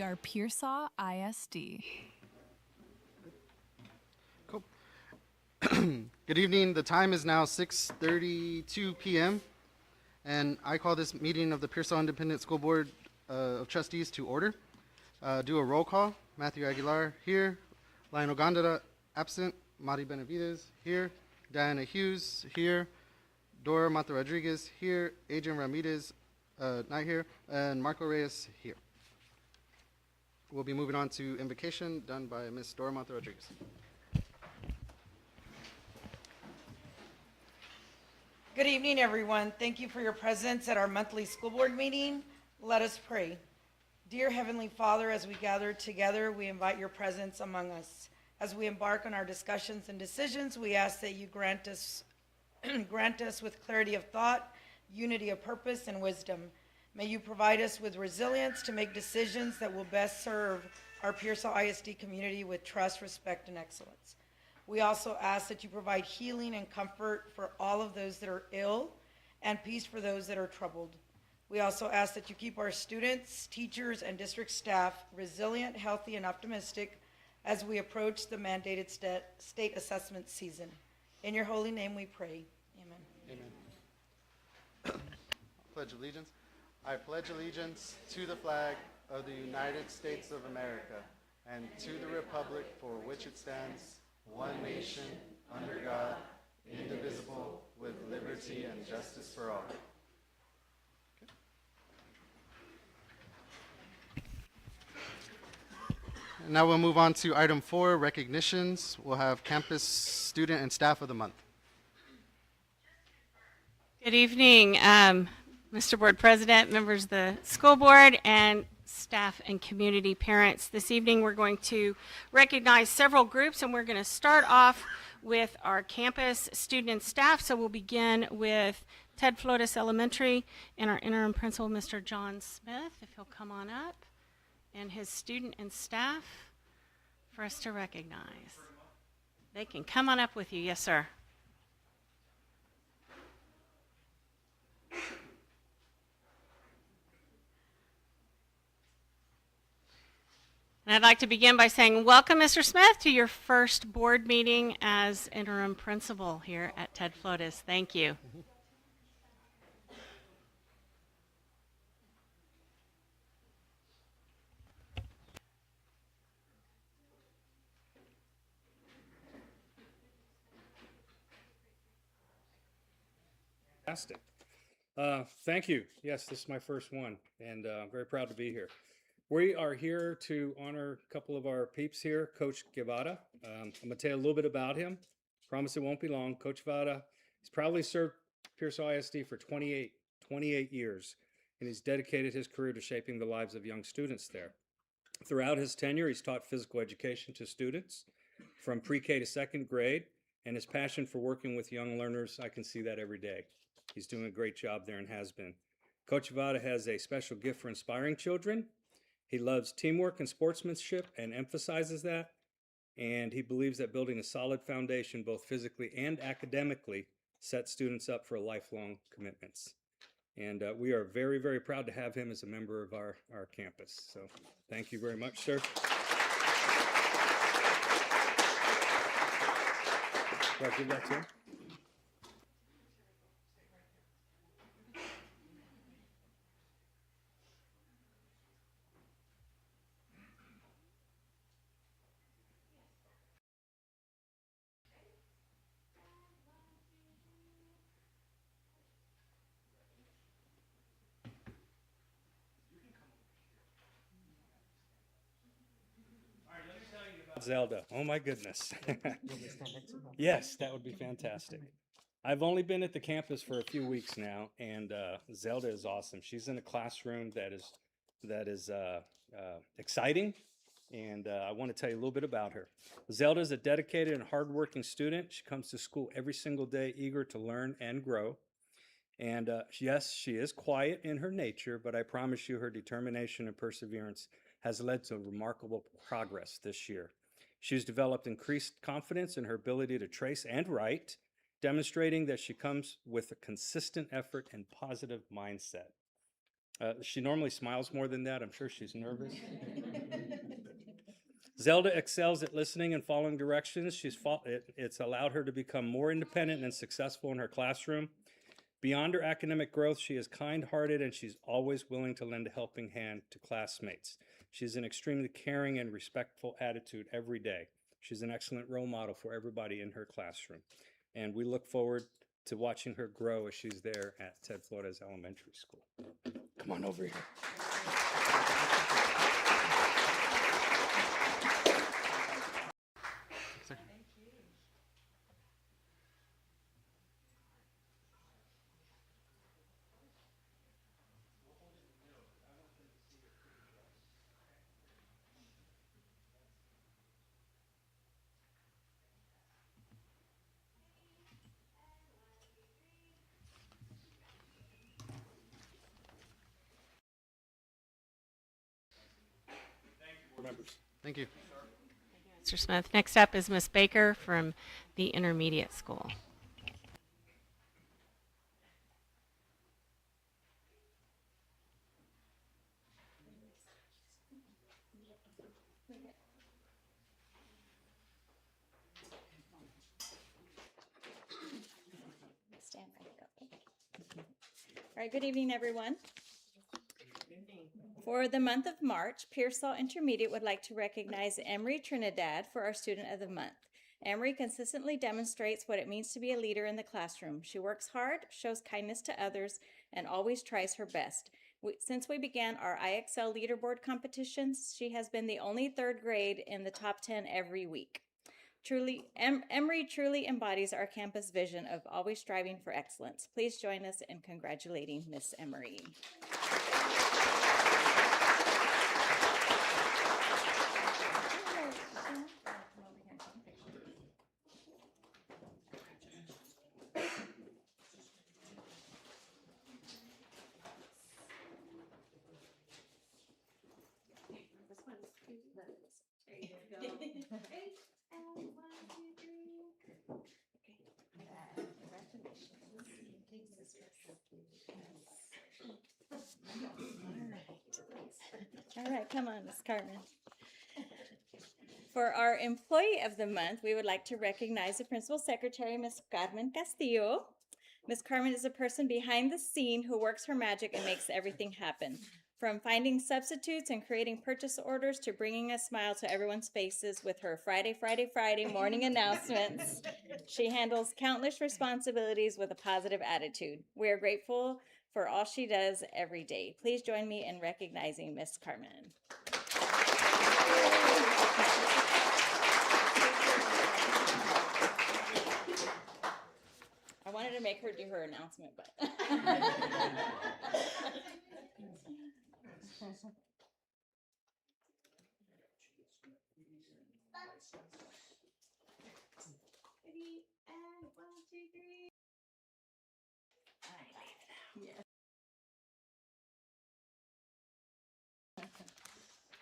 We are Pearsall ISD. Cool. Good evening. The time is now 6:32 p.m. and I call this meeting of the Pearsall Independent School Board of Trustees to order. Do a roll call. Matthew Aguilar here. Lionel Gondara absent. Mari Benavides here. Diana Hughes here. Dora Mata Rodriguez here. Adrian Ramirez not here. And Marco Reyes here. We'll be moving on to invocation done by Ms. Dora Mata Rodriguez. Good evening, everyone. Thank you for your presence at our monthly school board meeting. Let us pray. Dear Heavenly Father, as we gather together, we invite your presence among us. As we embark on our discussions and decisions, we ask that you grant us with clarity of thought, unity of purpose, and wisdom. May you provide us with resilience to make decisions that will best serve our Pearsall ISD community with trust, respect, and excellence. We also ask that you provide healing and comfort for all of those that are ill and peace for those that are troubled. We also ask that you keep our students, teachers, and district staff resilient, healthy, and optimistic as we approach the mandated state assessment season. In your holy name we pray. Amen. Amen. Pledge allegiance. I pledge allegiance to the flag of the United States of America and to the republic for which it stands, one nation, under God, indivisible, with liberty and justice for all. Now we'll move on to item 4, recognitions. We'll have campus student and staff of the month. Good evening, Mr. Board President, members of the school board, and staff and community parents. This evening we're going to recognize several groups, and we're going to start off with our campus student and staff. So we'll begin with Ted Flores Elementary and our interim principal, Mr. John Smith, if he'll come on up, and his student and staff for us to recognize. They can come on up with you. Yes, sir. And I'd like to begin by saying welcome, Mr. Smith, to your first board meeting as interim principal here at Ted Flores. Thank you. Fantastic. Thank you. Yes, this is my first one, and I'm very proud to be here. We are here to honor a couple of our peeps here, Coach VI.A. I'm going to tell you a little bit about him. Promise it won't be long. Coach VI.A. He's probably served Pearsall ISD for 28 years, and he's dedicated his career to shaping the lives of young students there. Throughout his tenure, he's taught physical education to students from pre-K to second grade, and his passion for working with young learners, I can see that every day. He's doing a great job there and has been. Coach VI.A. has a special gift for inspiring children. He loves teamwork and sportsmanship and emphasizes that. And he believes that building a solid foundation, both physically and academically, sets students up for lifelong commitments. And we are very, very proud to have him as a member of our campus. So thank you very much, sir. Do I give that to him? Zelda. Oh my goodness. Yes, that would be fantastic. I've only been at the campus for a few weeks now, and Zelda is awesome. She's in a classroom that is exciting, and I want to tell you a little bit about her. Zelda is a dedicated and hardworking student. She comes to school every single day, eager to learn and grow. And yes, she is quiet in her nature, but I promise you her determination and perseverance has led to remarkable progress this year. She's developed increased confidence in her ability to trace and write, demonstrating that she comes with a consistent effort and positive mindset. She normally smiles more than that. I'm sure she's nervous. Zelda excels at listening and following directions. It's allowed her to become more independent and successful in her classroom. Beyond her academic growth, she is kind-hearted and she's always willing to lend a helping hand to classmates. She's an extremely caring and respectful attitude every day. She's an excellent role model for everybody in her classroom. And we look forward to watching her grow as she's there at Ted Flores Elementary School. Come on over here. Members. Thank you. Mr. Smith. Next up is Miss Baker from the intermediate school. Stand back up. All right, good evening, everyone. For the month of March, Pearsall Intermediate would like to recognize Emery Trinidad for our Student of the Month. Emery consistently demonstrates what it means to be a leader in the classroom. She works hard, shows kindness to others, and always tries her best. Since we began our IXL leaderboard competitions, she has been the only third grade in the top 10 every week. Emery truly embodies our campus vision of always striving for excellence. Please join us in congratulating Miss Emery. All right, come on, Miss Carmen. For our Employee of the Month, we would like to recognize the Principal Secretary, Ms. Carmen Castillo. Ms. Carmen is a person behind the scene who works her magic and makes everything happen. From finding substitutes and creating purchase orders to bringing a smile to everyone's faces with her Friday morning announcements, she handles countless responsibilities with a positive attitude. We are grateful for all she does every day. Please join me in recognizing Ms. Carmen. I wanted to make her do her announcement, but.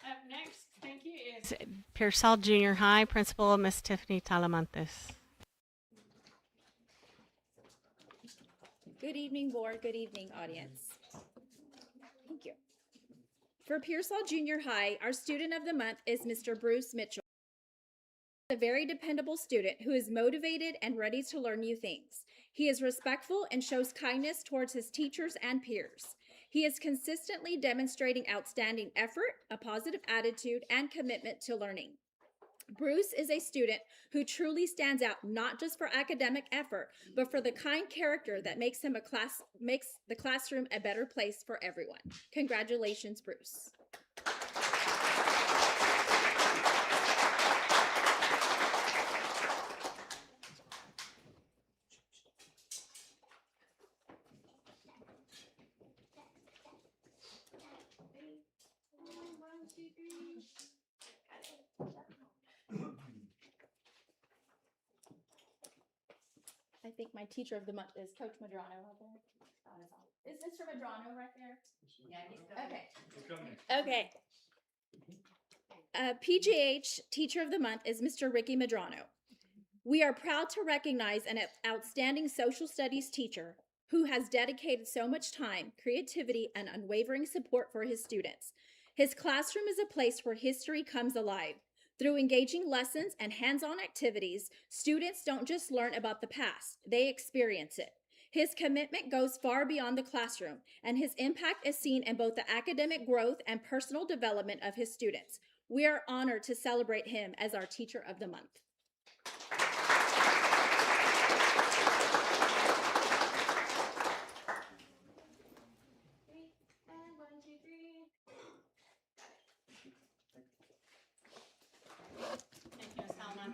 Up next, thank you, is Pearsall Junior High Principal Miss Tiffany Talamantes. Good evening, board. Good evening, audience. Thank you. For Pearsall Junior High, our student of the month is Mr. Bruce Mitchell. A very dependable student who is motivated and ready to learn new things. He is respectful and shows kindness towards his teachers and peers. He is consistently demonstrating outstanding effort, a positive attitude, and commitment to learning. Bruce is a student who truly stands out not just for academic effort, but for the kind character that makes the classroom a better place for everyone. Congratulations, Bruce. I think my teacher of the month is Coach Madrano out there. Is Mr. Madrano right there? Yeah. Okay. PJH Teacher of the Month is Mr. Ricky Madrano. We are proud to recognize an outstanding social studies teacher who has dedicated so much time, creativity, and unwavering support for his students. His classroom is a place where history comes alive. Through engaging lessons and hands-on activities, students don't just learn about the past, they experience it. His commitment goes far beyond the classroom, and his impact is seen in both the academic growth and personal development of his students. We are honored to celebrate him as our Teacher of the Month.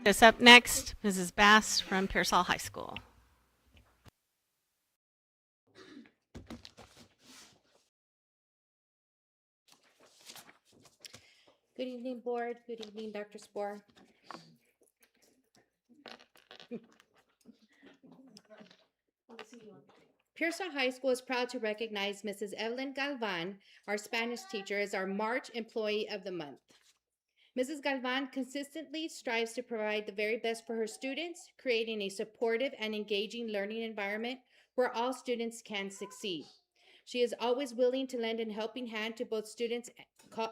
This up next, Mrs. Bass from Pearsall High School. Good evening, board. Good evening, Dr. Spohr. Pearsall High School is proud to recognize Mrs. Evelyn Galvan, our Spanish teacher, as our March Employee of the Month. Mrs. Galvan consistently strives to provide the very best for her students, creating a supportive and engaging learning environment where all students can succeed. She is always willing to lend a helping hand to both students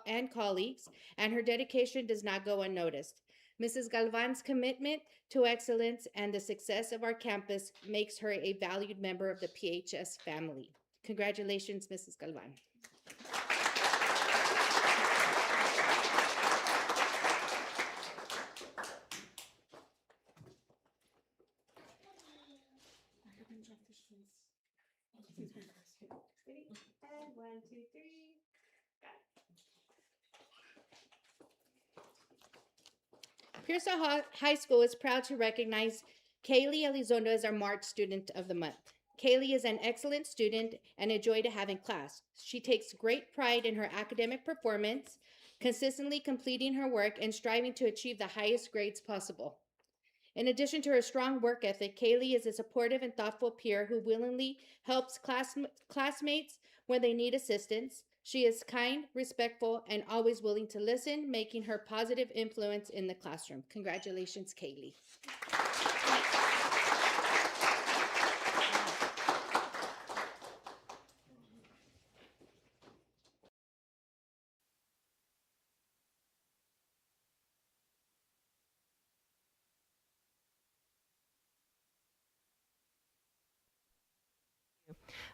and colleagues, and her dedication does not go unnoticed. Mrs. Galvan's commitment to excellence and the success of our campus makes her a valued member of the PHS family. Congratulations, Mrs. Galvan. One, two, three. Pearsall High School is proud to recognize Kaylee Elizondo as our March Student of the Month. Kaylee is an excellent student and a joy to have in class. She takes great pride in her academic performance, consistently completing her work and striving to achieve the highest grades possible. In addition to her strong work ethic, Kaylee is a supportive and thoughtful peer who willingly helps classmates when they need assistance. She is kind, respectful, and always willing to listen, making her a positive influence in the classroom. Congratulations, Kaylee.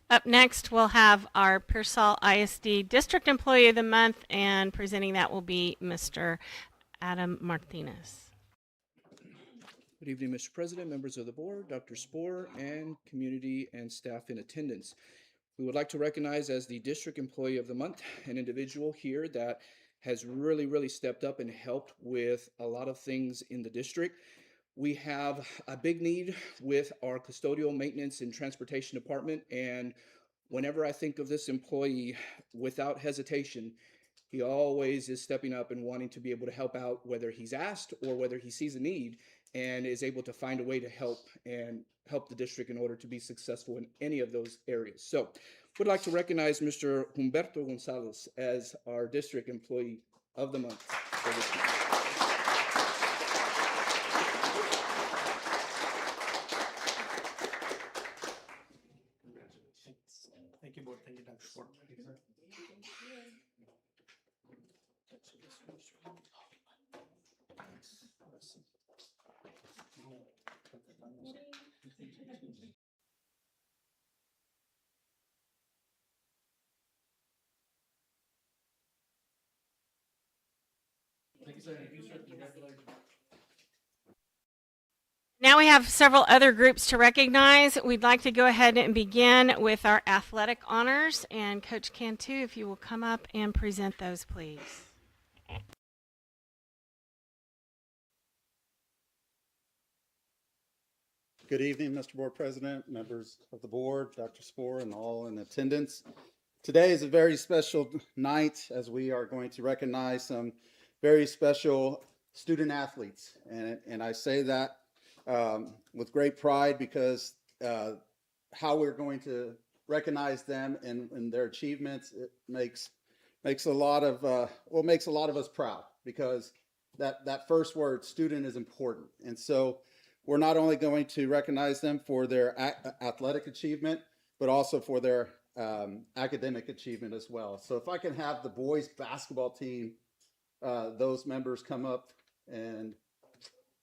Up next, we'll have our Pearsall ISD District Employee of the Month, and presenting that will be Mr. Adam Martinez. Good evening, Mr. President, members of the board, Dr. Spohr, and community and staff in attendance. We would like to recognize as the District Employee of the Month an individual here that has really stepped up and helped with a lot of things in the district. We have a big need with our custodial maintenance and transportation department, and whenever I think of this employee, without hesitation, he always is stepping up and wanting to be able to help out, whether he's asked or whether he sees a need, and is able to find a way to help the district in order to be successful in any of those areas. So would like to recognize Mr. Humberto Gonzalez as our District Employee of the Month for this month. Thank you, board. Thank you, Dr. Spohr. Now we have several other groups to recognize. We'd like to go ahead and begin with our athletic honors, and Coach Cantu, if you will come up and present those, please. Good evening, Mr. Board President, members of the board, Dr. Spohr, and all in attendance. Today is a very special night as we are going to recognize some very special student athletes. And I say that with great pride because how we're going to recognize them and their achievements, it makes a lot of us proud, because that first word, student, is important. And so we're not only going to recognize them for their athletic achievement, but also for their academic achievement as well. So if I can have the boys basketball team, those members come up and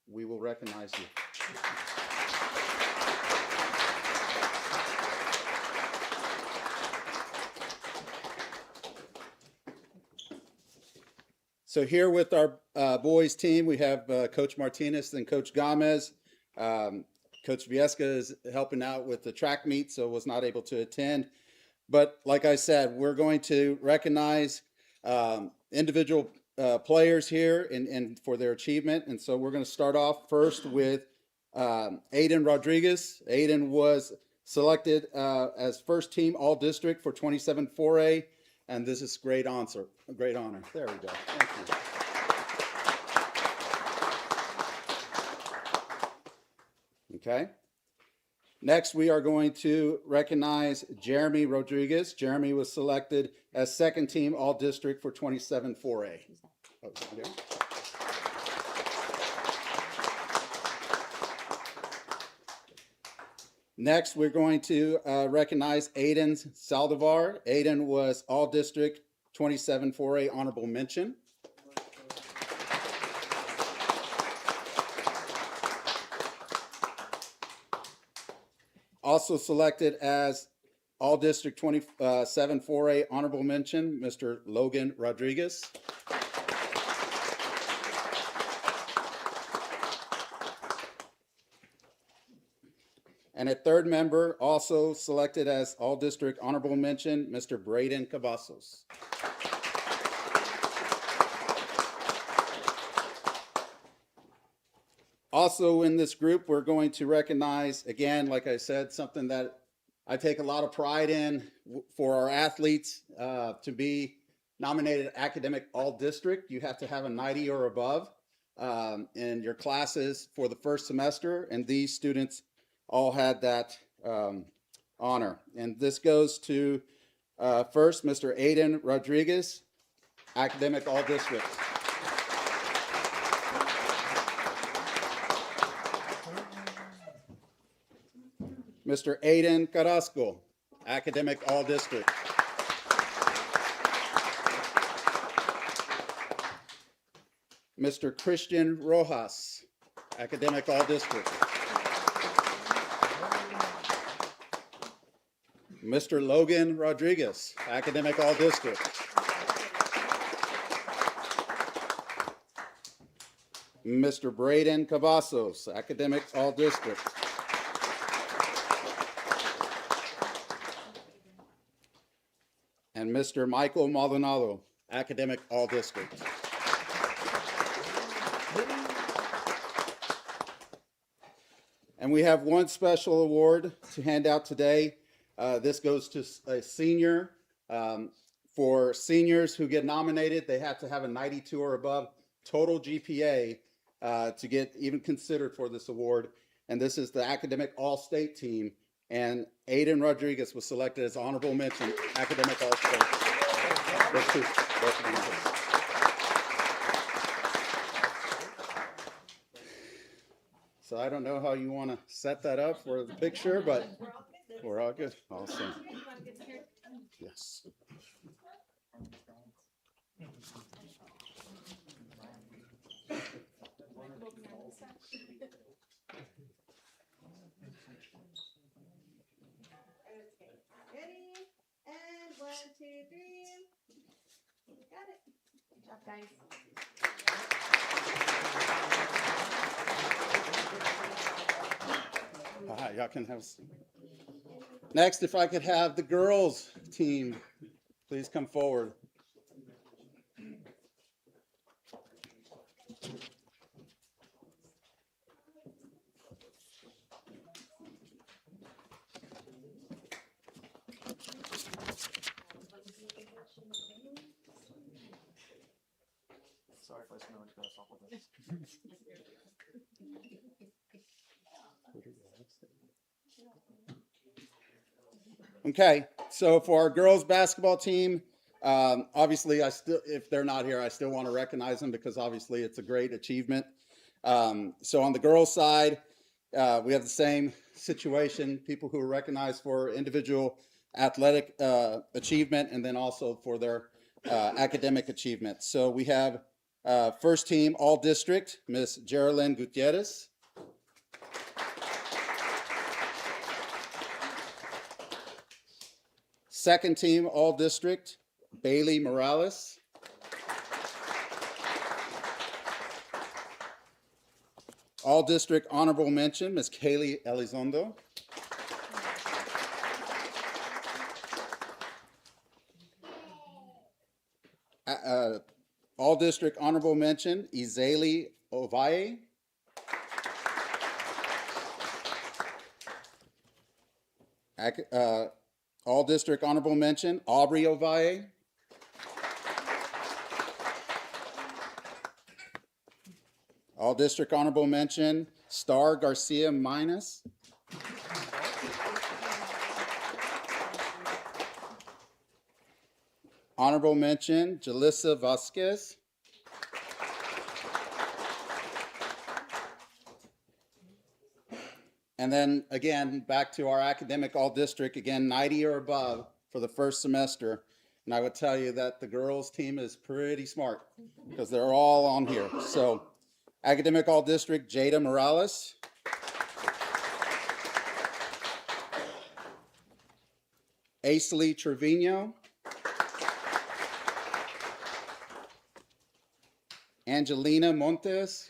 we will recognize you. So here with our boys team, we have Coach Martinez and Coach Gomez. Coach Viesca is helping out with the track meet, so was not able to attend. But like I said, we're going to recognize individual players here and for their achievement. And so we're going to start off first with Aiden Rodriguez. Aiden was selected as first team all district for 27 4A. And this is great honor. Great honor. There we go. Thank you. Okay. Next, we are going to recognize Jeremy Rodriguez. Jeremy was selected as second team all district for 27 4A. Oh, there. Next, we're going to recognize Aiden Saldivar. Aiden was all district 27 4A honorable mention. Also selected as all district 27 4A honorable mention, Mr. Logan Rodriguez. And a third member also selected as all district honorable mention, Mr. Braden Cavazos. Also in this group, we're going to recognize, again, like I said, something that I take a lot of pride in for our athletes to be nominated academic all district. You have to have a 90 or above in your classes for the first semester, and these students all had that honor. And this goes to first, Mr. Aiden Rodriguez, academic all district. Mr. Aiden Carrasco, academic all district. Mr. Christian Rojas, academic all district. Mr. Logan Rodriguez, academic all district. Mr. Braden Cavazos, academic all district. And Mr. Michael Maldonado, academic all district. And we have one special award to hand out today. This goes to a senior. For seniors who get nominated, they have to have a 92 or above total GPA to get even considered for this award. And this is the academic all-state team. And Aiden Rodriguez was selected as honorable mention, academic all-state. So I don't know how you want to set that up for the picture, but we're all good. Awesome. Yes. Ready? And 1, 2, 3. Got it. Good job, guys. Y'all can have. Next, if I could have the girls team, please come forward. Sorry if I smell like off with this. Okay, so for our girls basketball team, obviously if they're not here, I still want to recognize them because obviously it's a great achievement. So on the girls side, we have the same situation, people who are recognized for individual athletic achievement and then also for their academic achievement. So we have First team, all district, Miss Geraldine Gutierrez. Second team, all district, Bailey Morales. All district honorable mention, Miss Kaylee Elizondo. All district honorable mention, Izeli Ovaye. All district honorable mention, Aubrey Ovaye. All district honorable mention, Star Garcia Minus. Honorable mention, Jalissa Vasquez. And then again, back to our academic all district, again, 90 or above for the first semester. And I would tell you that the girls team is pretty smart because they're all on here. So academic all district, Jada Morales. Aisley Trevino. Angelina Montes.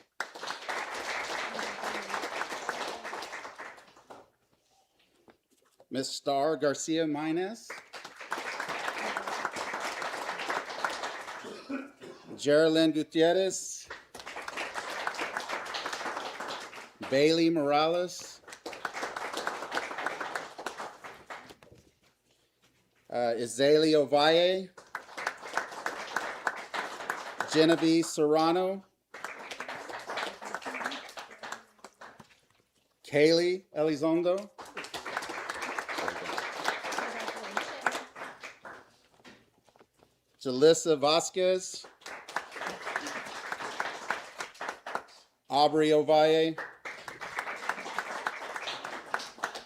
Miss Star Garcia Minez. Geraldine Gutierrez. Bailey Morales. Izeli Ovalle. Genevieve Serrano. Kaylee Elizondo. Jalissa Vasquez. Aubrey Ovalle.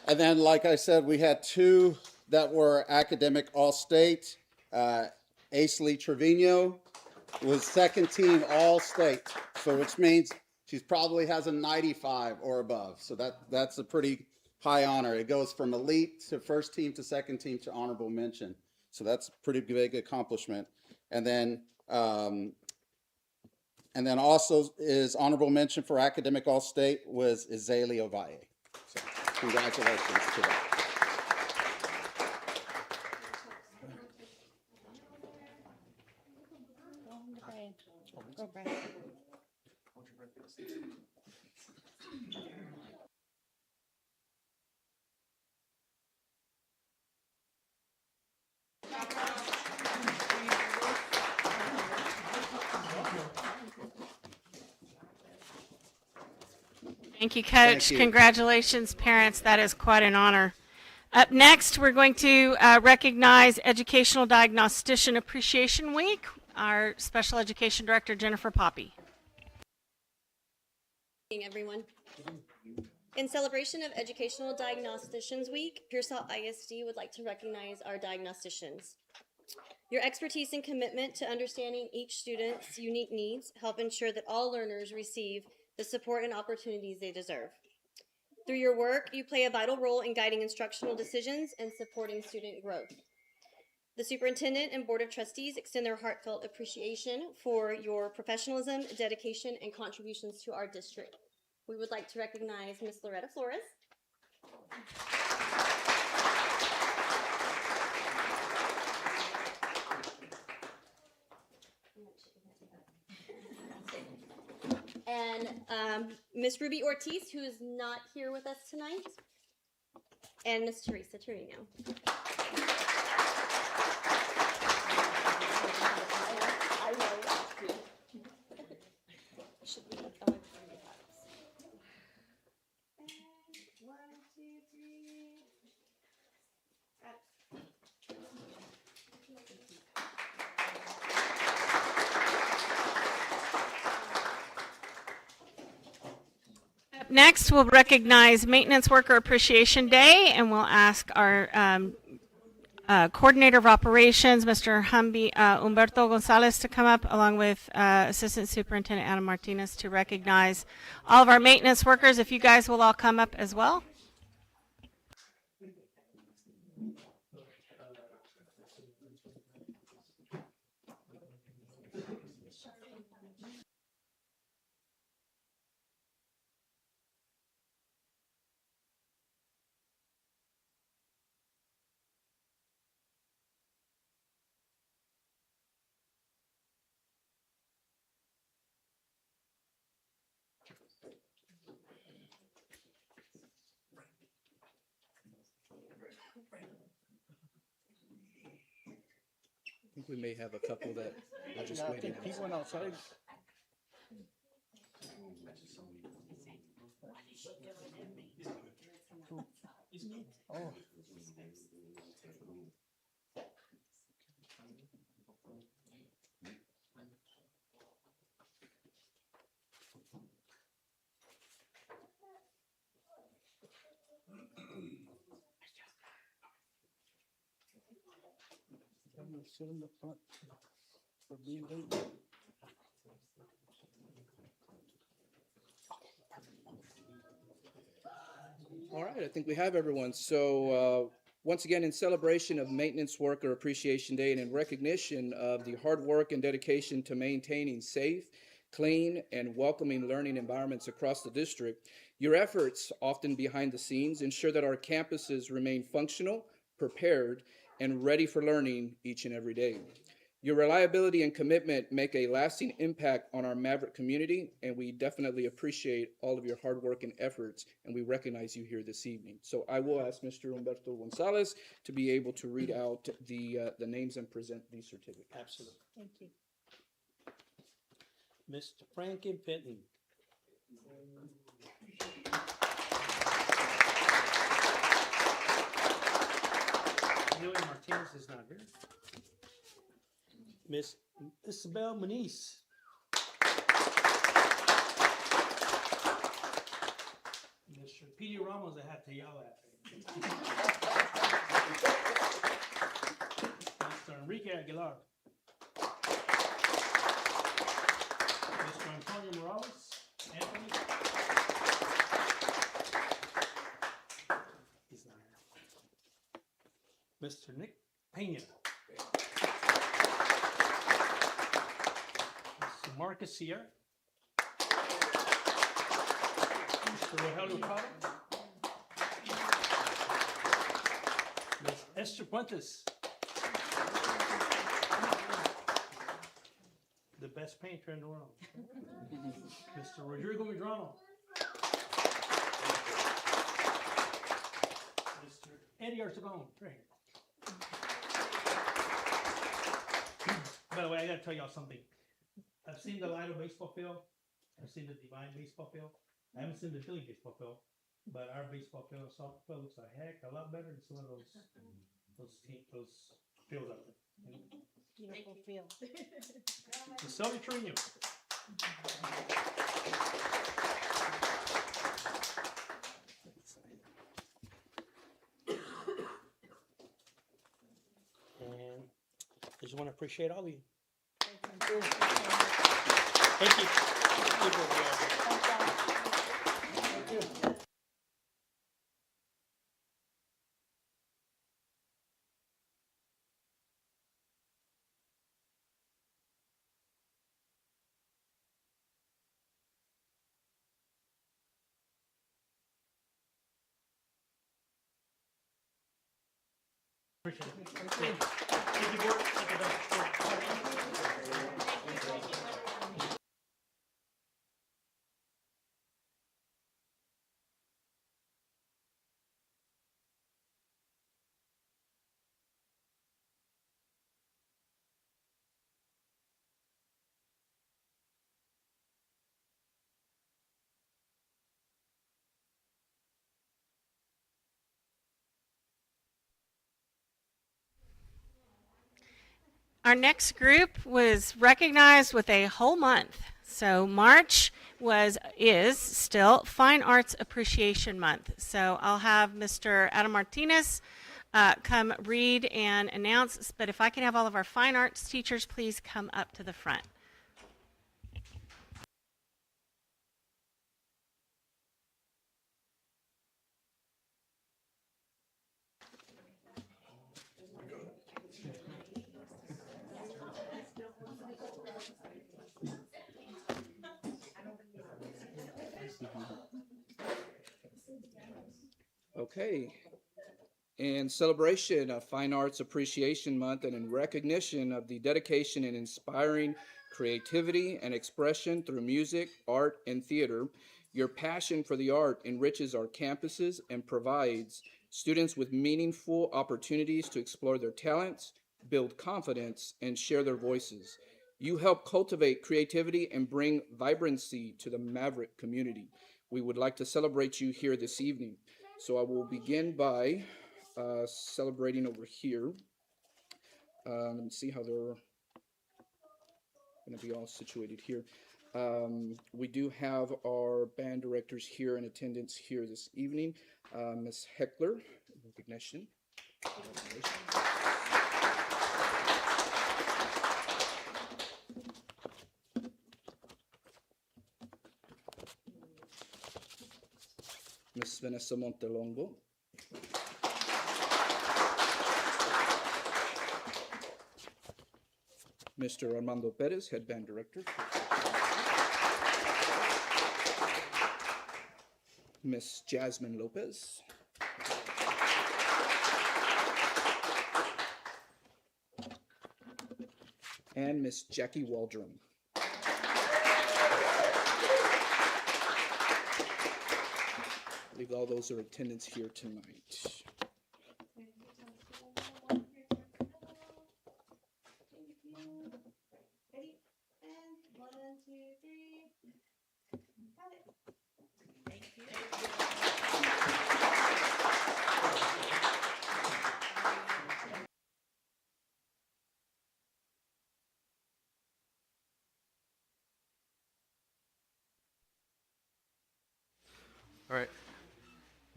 And then, like I said, we had two that were academic all-state. Aisley Trevino was second team all-state, so which means she probably has a 95 or above. So that's a pretty high honor. It goes from elite to first team to second team to honorable mention. So that's a pretty big accomplishment. And then also is honorable mention for academic all-state was Izeli Ovalle. So congratulations to that. Go, Brian. Thank you, Coach. Thank you. Congratulations, parents. That is quite an honor. Up next, we're going to recognize Educational Diagnostician Appreciation Week. Our Special Education Director, Jennifer Poppy. Good evening, everyone. In celebration of Educational Diagnosticians Week, Pearsall ISD would like to recognize our diagnosticians. Your expertise and commitment to understanding each student's unique needs help ensure that all learners receive the support and opportunities they deserve. Through your work, you play a vital role in guiding instructional decisions and supporting student growth. The Superintendent and Board of Trustees extend their heartfelt appreciation for your professionalism, dedication, and contributions to our district. We would like to recognize Ms. Loretta Flores. And Ms. Ruby Ortiz, who is not here with us tonight, and Ms. Teresa Torino. Next, we'll recognize Maintenance Worker Appreciation Day, and we'll ask our Coordinator of Operations, Mr. Humberto Gonzalez, to come up, along with Assistant Superintendent Ana Martinez, to recognize all of our maintenance workers. If you guys will all come up as well. I think we may have a couple that are just waiting. He went outside. Oh. I'm gonna sit in the front for being late. All right, I think we have everyone. So once again, in celebration of Maintenance Worker Appreciation Day and in recognition of the hard work and dedication to maintaining safe, clean, and welcoming learning environments across the district, your efforts, often behind the scenes, ensure that our campuses remain functional, prepared, and ready for learning each and every day. Your reliability and commitment make a lasting impact on our Maverick community, and we definitely appreciate all of your hard work and efforts, and we recognize you here this evening. So I will ask Mr. Humberto Gonzalez to be able to read out the names and present these certificates. Absolutely. Thank you. Mr. Franklin Fenton. Lily Martinez is not here. Miss Isabel Moniz. Mr. P.D. Ramos, I have to yell at. Mr. Enrique Aguilar. Mr. Antonio Morales. Anthony. He's not here. Mr. Nick Pena. Mr. Marcus Sierra. Mr. Rogelio Prado. Ms. Esther Puentes. The best painter in the world. Mr. Rodrigo Medrano. Mr. Eddie Arcebon, right here. By the way, I gotta tell y'all something. I've seen the Lido baseball field. I've seen the Divine baseball field. I haven't seen the Philly baseball field, but our baseball field and softball field looks a lot better than some of those fields out there. Beautiful field. The Silver Trino. And I just want to appreciate all of you. Thank you. Appreciate it. Thank you, board. Thank you, Our next group was recognized with a whole month. So March is still Fine Arts Appreciation Month. So I'll have Mr. Adam Martinez come read and announce, but if I could have all of our fine arts teachers please come up to the front. Okay. In celebration of Fine Arts Appreciation Month and in recognition of the dedication and inspiring creativity and expression through music, art, and theater, your passion for the art enriches our campuses and provides students with meaningful opportunities to explore their talents, build confidence, and share their voices. You help cultivate creativity and bring vibrancy to the Maverick community. We would like to celebrate you here this evening. So I will begin by celebrating over here. Let me see how they're going to be all situated here. We do have our band directors here in attendance here this evening. Ms. Heckler, recognition. Ms. Vanessa Montelongo. Mr. Armando Perez, head band director. Miss Jasmine Lopez. And Miss Jackie Waldron. I believe all those are attendants here tonight. All right.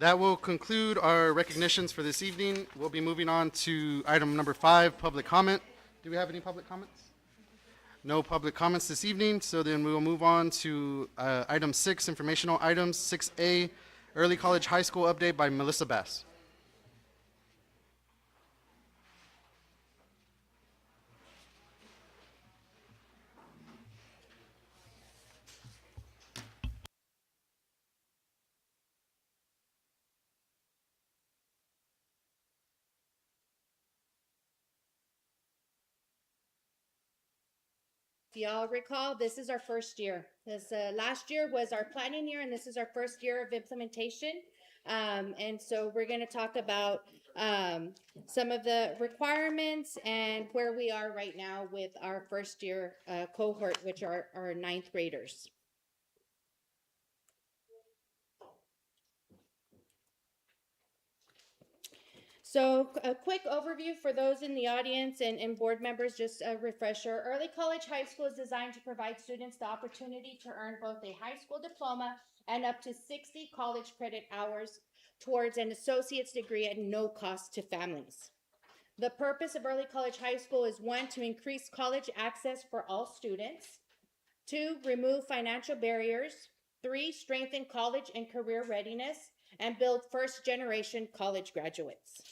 That will conclude our recognitions for this evening. We'll be moving on to item number 5, public comment. Do we have any public comments? No public comments this evening, so then we will move on to item 6, informational items. 6A, early college high school update by Melissa Bass. If y'all recall, this is our first year. This last year was our planning year, and this is our first year of implementation. And so we're going to talk about some of the requirements and where we are right now with our first year cohort, which are our 9th graders. So a quick overview for those in the audience and board members, just a refresher. Early college high school is designed to provide students the opportunity to earn both a high school diploma and up to 60 college credit hours towards an associate's degree at no cost to families. The purpose of early college high school is 1, to increase college access for all students. 2, remove financial barriers. 3, strengthen college and career readiness and build first generation college graduates.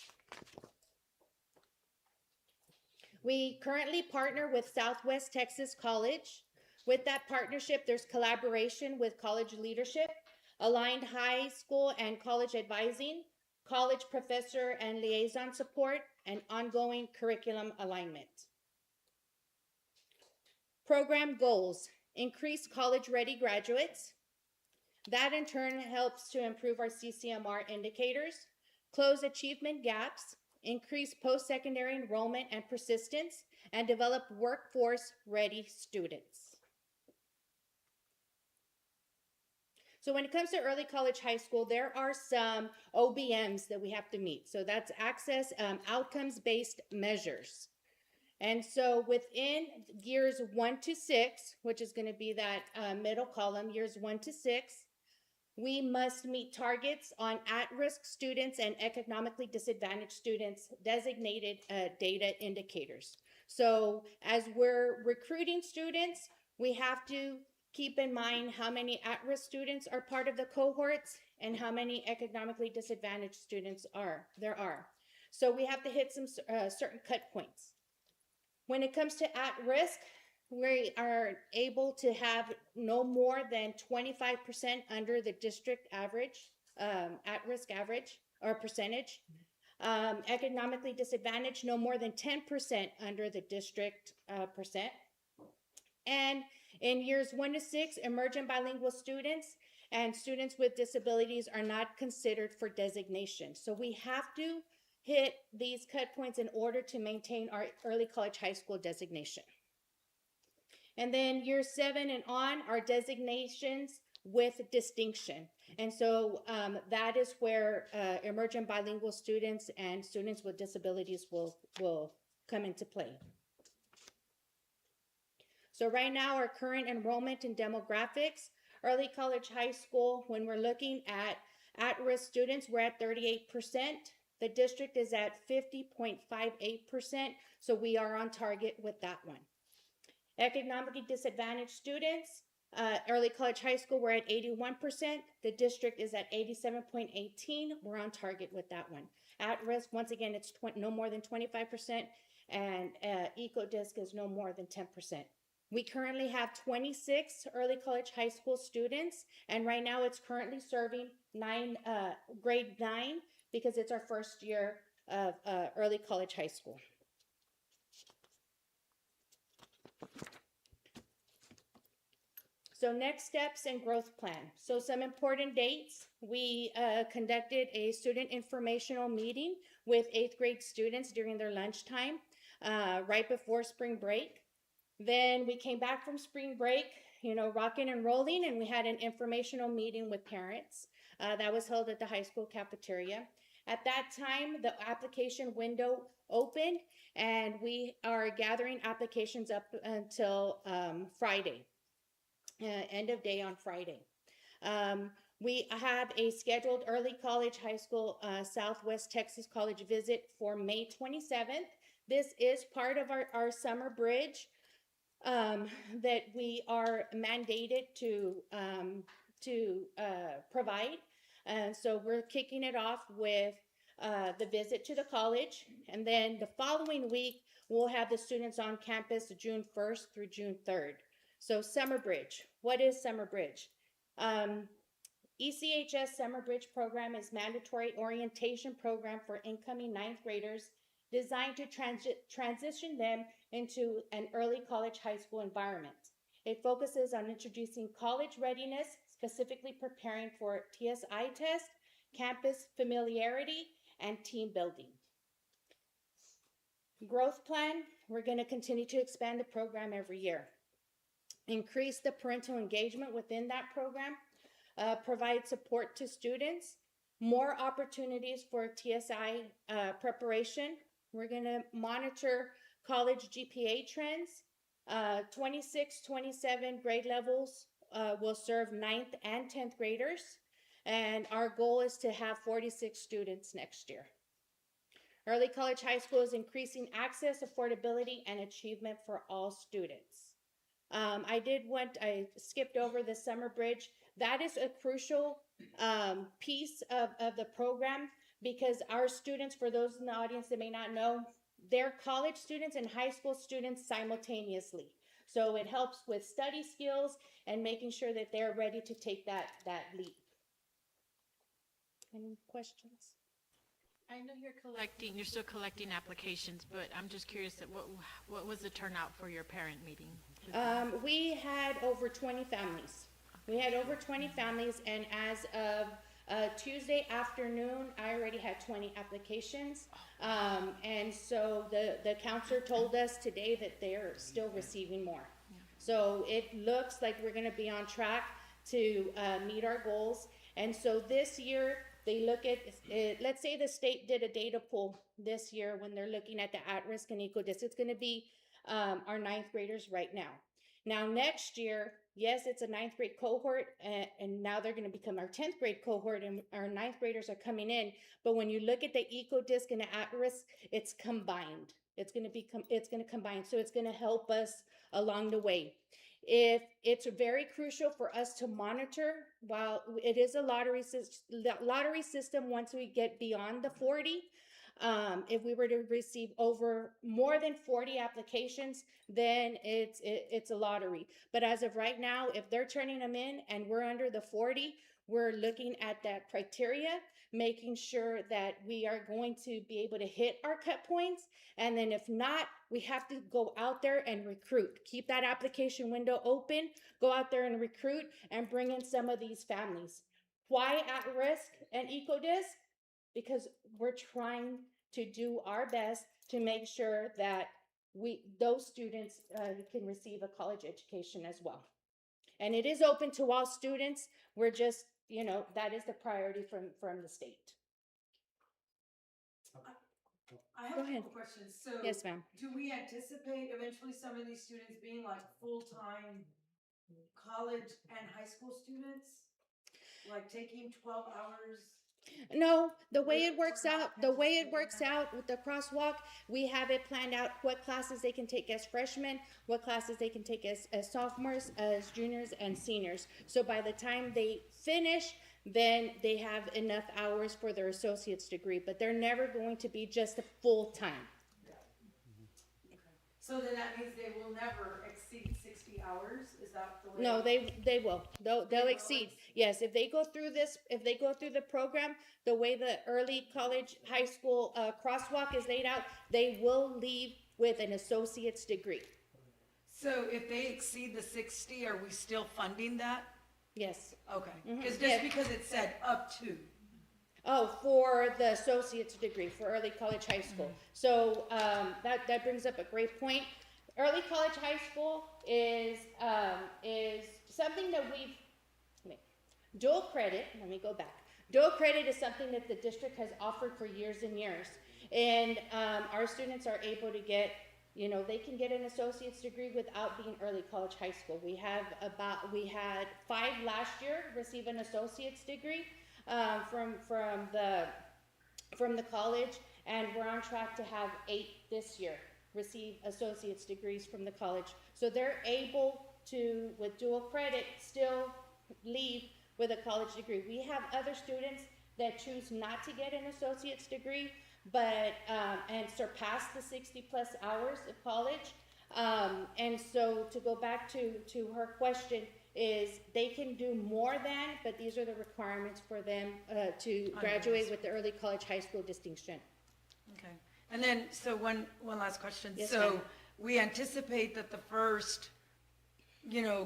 We currently partner with Southwest Texas College. With that partnership, there's collaboration with college leadership, aligned high school and college advising, college professor and liaison support, and ongoing curriculum alignment. Program goals: increase college-ready graduates. That in turn helps to improve our CCMR indicators, close achievement gaps, increase post-secondary enrollment and persistence, and develop workforce-ready students. So when it comes to early college high school, there are some OBMs that we have to meet. So that's access outcomes-based measures. And so within years 1 to 6, which is going to be that middle column, years 1 to 6, We must meet targets on at-risk students and economically disadvantaged students designated data indicators. So as we're recruiting students, we have to keep in mind how many at-risk students are part of the cohorts and how many economically disadvantaged students there are. So we have to hit some certain cut points. When it comes to at-risk, we are able to have no more than 25% under the district average, at-risk average or percentage. Economically disadvantaged, no more than 10% under the district percent. And in years 1 to 6, emergent bilingual students and students with disabilities are not considered for designation. So we have to hit these cut points in order to maintain our early college high school designation. And then year 7 and on are designations with distinction. And so that is where emergent bilingual students and students with disabilities will come into play. So right now, our current enrollment and demographics, early college high school, when we're looking at-risk students, we're at 38%. The district is at 50.58%, so we are on target with that one. Economically disadvantaged students, early college high school, we're at 81%. The district is at 87.18. We're on target with that one. At risk, once again, it's no more than 25%, and ECODISC is no more than 10%. We currently have 26 early college high school students, and right now it's currently serving grade 9 because it's our first year of early college high school. So next steps and growth plan. So some important dates. We conducted a student informational meeting with 8th grade students during their lunchtime, right before spring break. Then we came back from spring break, rocking and rolling, and we had an informational meeting with parents. That was held at the high school cafeteria. At that time, the application window opened, and we are gathering applications up until Friday. End of day on Friday. We have a scheduled early college high school Southwest Texas College visit for May 27th. This is part of our summer bridge that we are mandated to provide. And so we're kicking it off with the visit to the college. And then the following week, we'll have the students on campus June 1st through June 3rd. So Summer Bridge. What is Summer Bridge? ECHS Summer Bridge program is mandatory orientation program for incoming 9th graders designed to transition them into an early college high school environment. It focuses on introducing college readiness, specifically preparing for TSI test, campus familiarity, and team building. Growth plan, we're going to continue to expand the program every year. Increase the parental engagement within that program, provide support to students, more opportunities for TSI preparation. We're going to monitor college GPA trends. 26, 27 grade levels will serve 9th and 10th graders. And our goal is to have 46 students next year. Early college high school is increasing access, affordability, and achievement for all students. I skipped over the summer bridge. That is a crucial piece of the program because our students, for those in the audience that may not know, they're college students and high school students simultaneously. So it helps with study skills and making sure that they're ready to take that leap. Any questions? I know you're still collecting applications, but I'm just curious that what was the turnout for your parent meeting? We had over 20 families. And as of Tuesday afternoon, I already had 20 applications. And so the counselor told us today that they're still receiving more. So it looks like we're gonna be on track to meet our goals. And so this year, they look at, let's say the state did a data pool this year when they're looking at the at-risk and ECODISC. It's going to be our 9th graders right now. Now, next year, yes, it's a ninth grade cohort, and now they're going to become our 10th grade cohort, and our ninth graders are coming in. But when you look at the eco-disc and the at-risk, it's combined. It's going to combine. So it's going to help us along the way. If it's very crucial for us to monitor, while it is a lottery system, once we get beyond the 40, if we were to receive over more than 40 applications, then it's a lottery. But as of right now, if they're turning them in and we're under the 40, we're looking at that criteria, making sure that we are going to be able to hit our cut points. And then if not, we have to go out there and recruit. Keep that application window open, go out there and recruit and bring in some of these families. Why at risk and EcoDisc? Because we're trying to do our best to make sure that those students can receive a college education as well. And it is open to all students. We're just, that is the priority from the state. I have Go a ahead. couple questions. So, Yes, ma'am. do we anticipate eventually some of these students being like full-time college and high school students? Like taking 12 hours? No, the way it works out with the crosswalk, we have it planned out what classes they can take as freshmen, what classes they can take as sophomores, as juniors, and seniors. So by the time they finish, then they have enough hours for their associate's degree, but they're never going to be just a full-time. So then that means they will never exceed 60 hours? Is that the way? No, they will. They'll exceed. Yes, if they go through the program, the way the early college, high school crosswalk is laid out, they will leave with an associate's degree. So if they exceed the 60, are we still funding that? Yes. Okay. Mhm. It's just because it said up to. Oh, for the associate's degree for early college, high school. So that brings up a great point. Early college, high school is something that dual credit. Let me go back. Dual credit is something that the district has offered for years and years, and our students are able to get. They can get an associate's degree without being early college, high school. We had 5 last year receive an associate's degree from the college, and we're on track to have 8 this year receive associate's degrees from the college. So they're able to, with dual credit, still leave with a college degree. We have other students that choose not to get an associate's degree, but and surpass the 60+ hours of college. And so to go back to her question, is they can do more than, but these are the requirements for them to graduate with the early college, high school distinction. Okay. And then, so one last question. Yes, so ma'am. we anticipate that the first,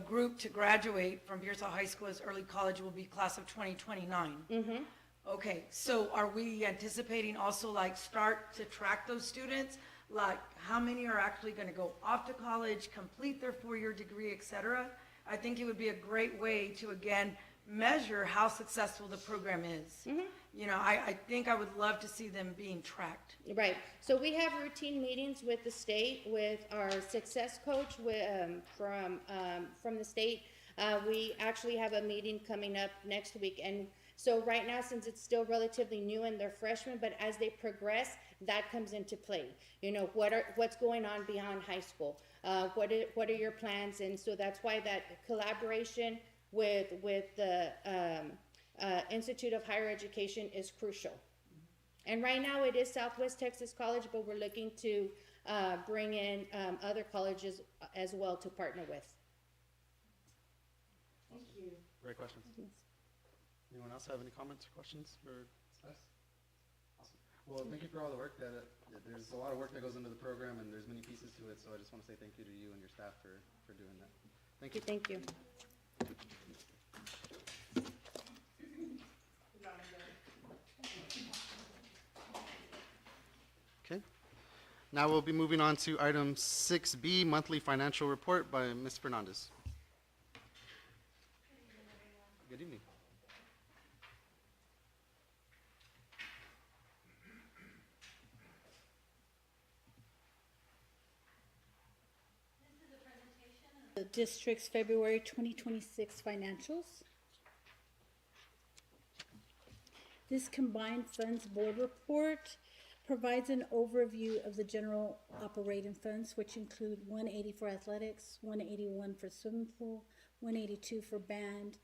group to graduate from Pearsall High School as early college will be class of 2029. Mm-hmm. Okay, so are we anticipating also start to track those students? Like how many are actually going to go off to college, complete their 4-year degree, et cetera? I think it would be a great way to, again, measure how successful the program is. Mm-hmm. I think I would love to see them being tracked. Right. So we have routine meetings with the state, with our success coach from the state. We actually have a meeting coming up next week, and so right now, since it's still relatively new and they're freshmen, but as they progress, that comes into play. What's going on beyond high school? What are your plans? And so that's why that collaboration with the Institute of Higher Education is crucial. And right now it is Southwest Texas College, but we're looking to bring in other colleges as well to partner with. Thank you. Great questions. Anyone else have any comments or questions for us? Awesome. Well, thank you for all the work there's a lot of work that goes into the program, and there's many pieces to it, so I just want to say thank you to you and your staff for doing that. Thank you. Thank you. Okay. Now we'll be moving on to item 6B, monthly financial report by Ms. Fernandez. Good evening. This is a presentation of The district's February 2026 financials. This combined funds board report provides an overview of the general operating funds, which include 180 for athletics, 181 for swimming pool, 182 for band,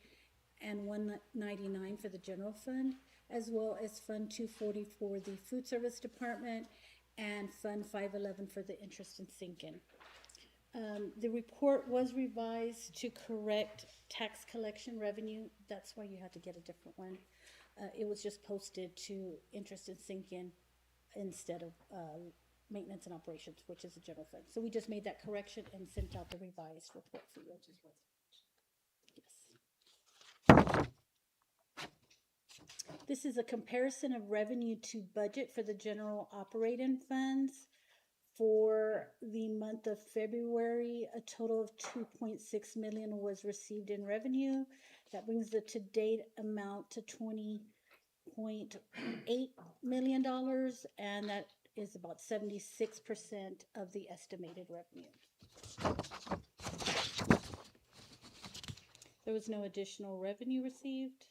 and 199 for the general fund, as well as Fund 240 for the food service department and Fund 511 for the interest and sinking. The report was revised to correct tax collection revenue. That's why you had to get a different one. It was just posted to interest and sinking instead of maintenance and operations, which is the general fund. So we just made that correction and sent out the revised report for you. Yes. This is a comparison of revenue to budget for the general operating funds. For the month of February, a total of $2.6 million was received in revenue. That brings the to-date amount to $20.8 million, and that is about 76% of the estimated revenue. There was no additional revenue received.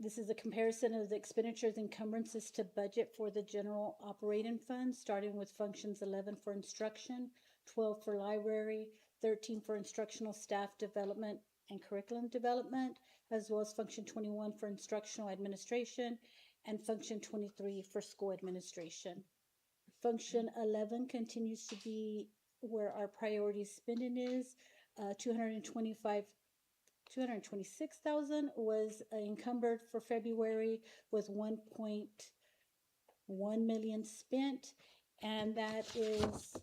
This is a comparison of the expenditures and encumbrances to budget for the general operating fund, starting with functions 11 for instruction, 12 for library, 13 for instructional staff development and curriculum development, as well as function 21 for instructional administration, and function 23 for school administration. Function 11 continues to be where our priority spending is. $226,000 was encumbered for February with $1.1 million spent, and that is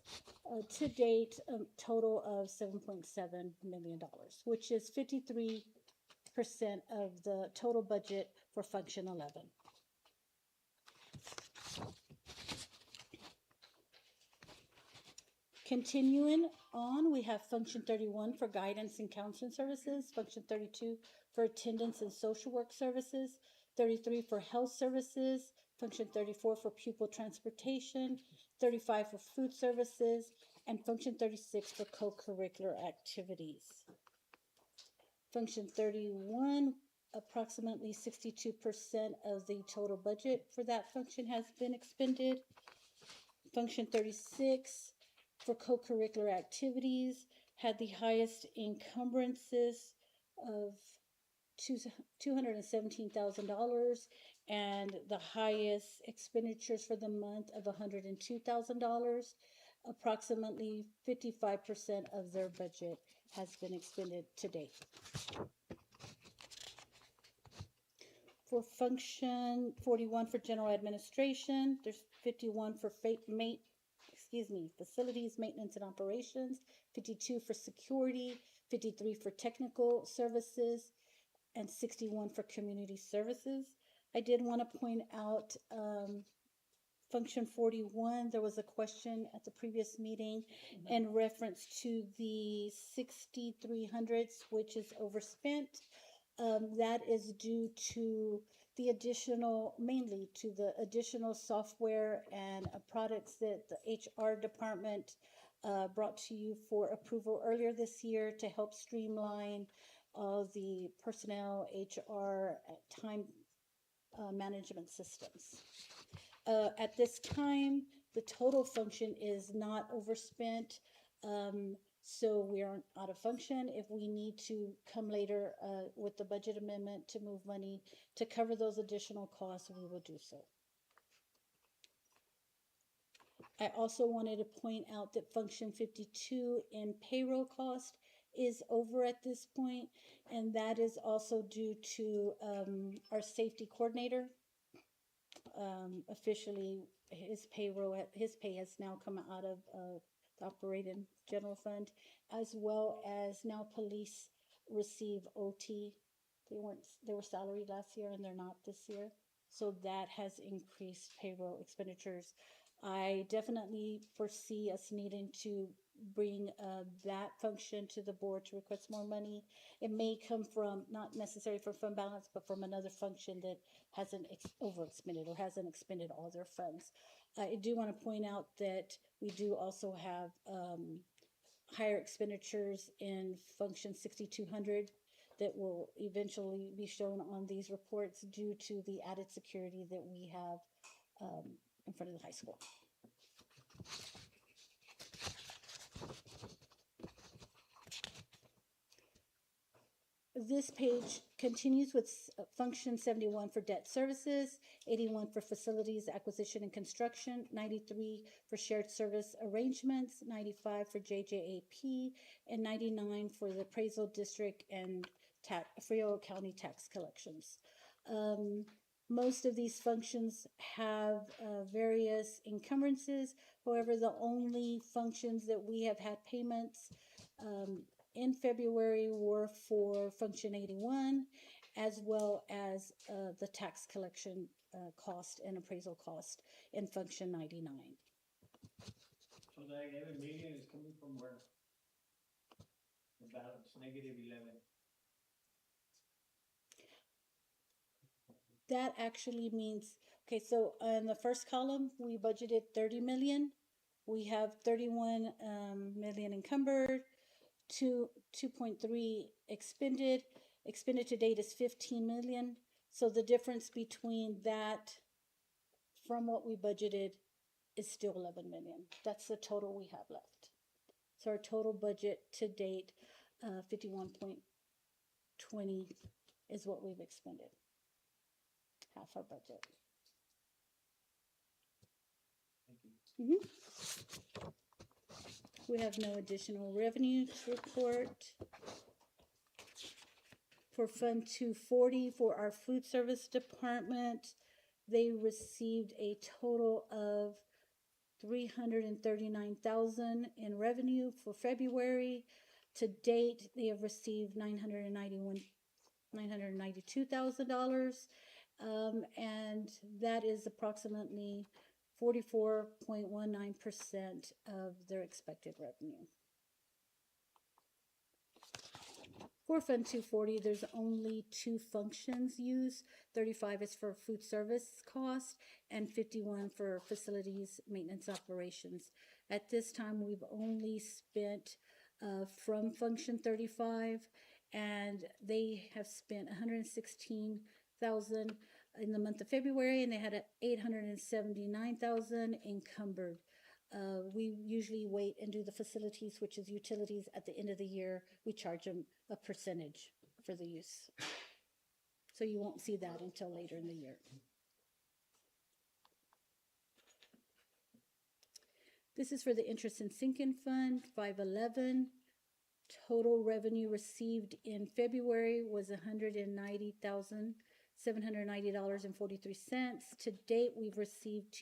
to date a total of $7.7 million, which is 53% of the total budget for function 11. Continuing on, we have function 31 for guidance and counseling services, function 32 for attendance and social work services, 33 for health services, function 34 for pupil transportation, 35 for food services, and function 36 for co-curricular activities. Function 31, approximately 62% of the total budget for that function has been expended. Function 36 for co-curricular activities had the highest encumbrances of $217,000 and the highest expenditures for the month of $102,000. Approximately 55% of their budget has been expended to date. For function 41 for general administration, there's 51 for facilities, maintenance, and operations, 52 for security, 53 for technical services, and 61 for community services. I did want to point out function 41, there was a question at the previous meeting in reference to the 6,300s, which is overspent. That is due to the additional, mainly to the additional software and products that the HR department brought to you for approval earlier this year to help streamline all the personnel, HR, time management systems. At this time, the total function is not overspent. So we aren't out of function. If we need to come later with the budget amendment to move money to cover those additional costs, we will do so. I also wanted to point out that function 52 in payroll cost is over at this point, and that is also due to our safety coordinator. Officially, his pay has now come out of the operating general fund, as well as now police receive OT. They were salaried last year and they're not this year, so that has increased payroll expenditures. I definitely foresee us needing to bring that function to the board to request more money. It may come from, not necessarily from fund balance, but from another function that hasn't overexpended or hasn't expended all their funds. I do want to point out that we do also have higher expenditures in function 6200 that will eventually be shown on these reports due to the added security that we have in front of the high school. This page continues with function 71 for debt services, 81 for facilities acquisition and construction, 93 for shared service arrangements, 95 for JJAP, and 99 for the appraisal district and Frio County tax collections. Most of these functions have various encumbrances. However, the only functions that we have had payments in February were for function 81, as well as the tax collection cost and appraisal cost in function 99. So the 11 million is coming from where? The balance, -11. That actually means, okay, so in the first column, we budgeted 30 million. We have 31 million encumbered, 2.3 expended. Expended to date is 15 million. So the difference between that from what we budgeted is still 11 million. That's the total we have left. So our total budget to date, 51.20 is what we've expended. Half our budget. We have no additional revenue to report. For Fund 240, for our food service department, they received a total of $339,000 in revenue for February. To date, they have received $992,000, and that is approximately 44.19% of their expected revenue. For Fund 240, there's only 2 functions used. 35 is for food service cost and 51 for facilities maintenance operations. At this time, we've only spent from function 35, and they have spent $116,000 in the month of February, and they had $879,000 encumbered. We usually wait and do the facilities, which is utilities, at the end of the year. We charge them a percentage for the use. So you won't see that until later in the year. This is for the interest and sinking fund, 511. Total revenue received in February was $190,790.43. To date, we've received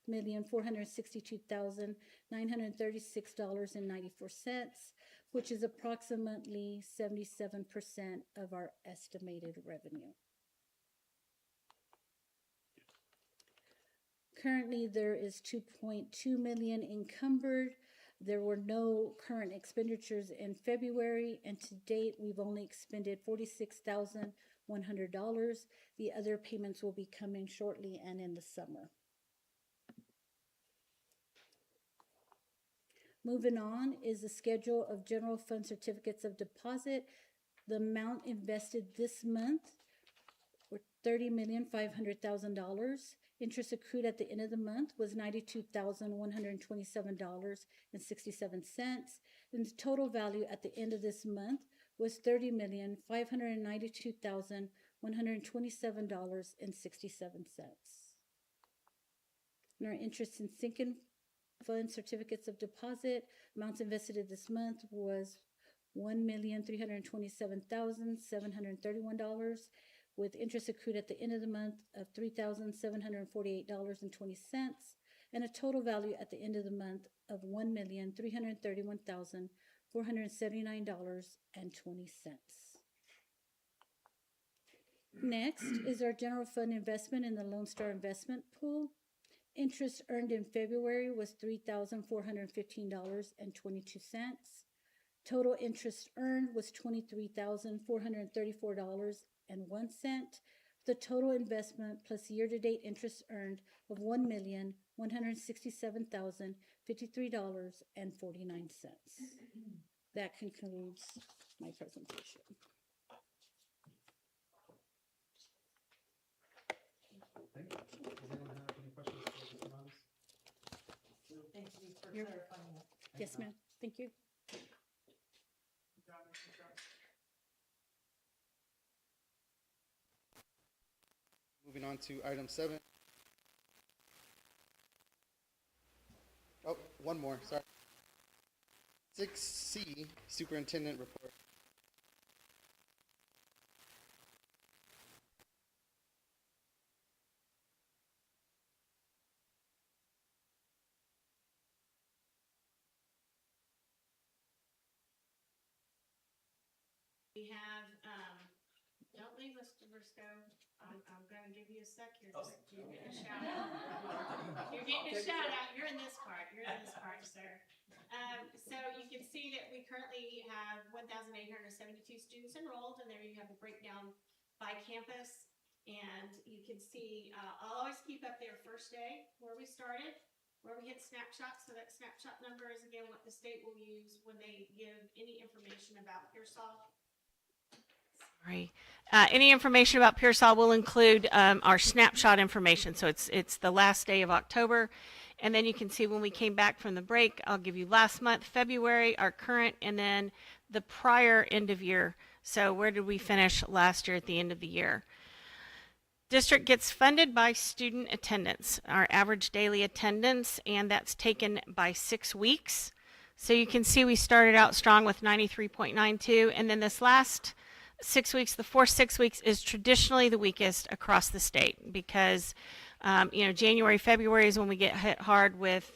$2,462,936.94, which is approximately 77% of our estimated revenue. Currently, there is 2.2 million encumbered. There were no current expenditures in February, and to date, we've only expended $46,100. The other payments will be coming shortly and in the summer. Moving on is the schedule of general fund certificates of deposit. The amount invested this month were $30,500,000. Interest accrued at the end of the month was $92,127.67. And the total value at the end of this month was $30,592,127.67. And our interest in sinking fund certificates of deposit amounts invested this month was $1,327,731, with interest accrued at the end of the month of $3,748.20, and a total value at the end of the month of $1,331,479.20. Next is our general fund investment in the Lone Star Investment Pool. Interest earned in February was $3,415.22. Total interest earned was $23,434.01. The total investment plus year-to-date interest earned of $1,133,000 $167,053.49. That concludes my presentation. Thank you. Does anyone have any questions for Mr. Miles? Thank you for You're- clarifying that. Yes, ma'am. Thank you. Moving on to item 7. Oh, one more, sorry. 6C, Superintendent Report. We have, don't leave us, Briscoe. I'm gonna give you a sec here. Just, you're getting a shout out. You're getting a shout out. You're in this part. You're in this part, sir. So you can see that we currently have 1,872 students enrolled, and there you have the breakdown by campus. And you can see, I'll always keep up their first day where we started, where we hit snapshots. So that snapshot number is again what the state will use when they give any information about Pearsall. Sorry. Any information about Pearsall will include our snapshot information. So it's the last day of October. And then you can see when we came back from the break, I'll give you last month, February, our current, and then the prior end of year. So where did we finish last year at the end of the year? District gets funded by student attendance, our average daily attendance, and that's taken by 6 weeks. So you can see we started out strong with 93.92, and then this last 6 weeks, the fourth 6 weeks, is traditionally the weakest across the state because, January, February is when we get hit hard with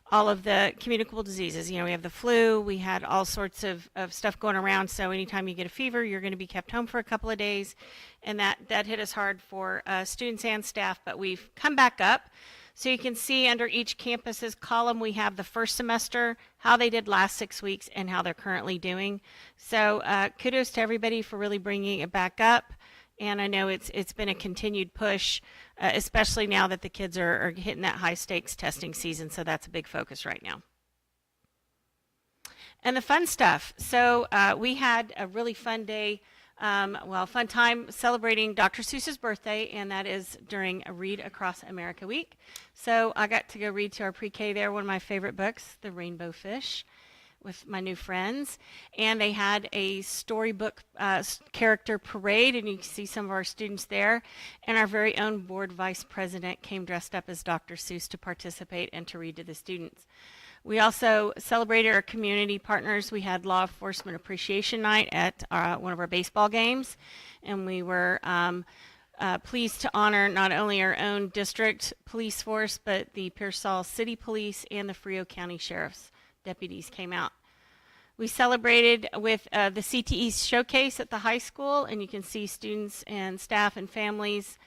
all of the communicable diseases. We have the flu, we had all sorts of stuff going around, so anytime you get a fever, you're going to be kept home for a couple of days, and that hit us hard for students and staff, but we've come back up. So you can see under each campus's column, we have the first semester, how they did last 6 weeks, and how they're currently doing. So kudos to everybody for really bringing it back up. And I know it's been a continued push, especially now that the kids are hitting that high stakes testing season. So that's a big focus right now. And the fun stuff. So we had a really fun day. Fun time celebrating Dr. Seuss's birthday, and that is during a Read Across America week. So I got to go read to our pre-K there, one of my favorite books, The Rainbow Fish, with my new friends. And they had a storybook character parade, and you can see some of our students there. And our very own board vice president came dressed up as Dr. Seuss to participate and to read to the students. We also celebrated our community partners. We had Law Enforcement Appreciation Night at one of our baseball games, and we were pleased to honor not only our own district police force, but the Pearsall City Police and the Frio County Sheriff's deputies came out. We celebrated with the CTE showcase at the high school, and you can see students and staff and families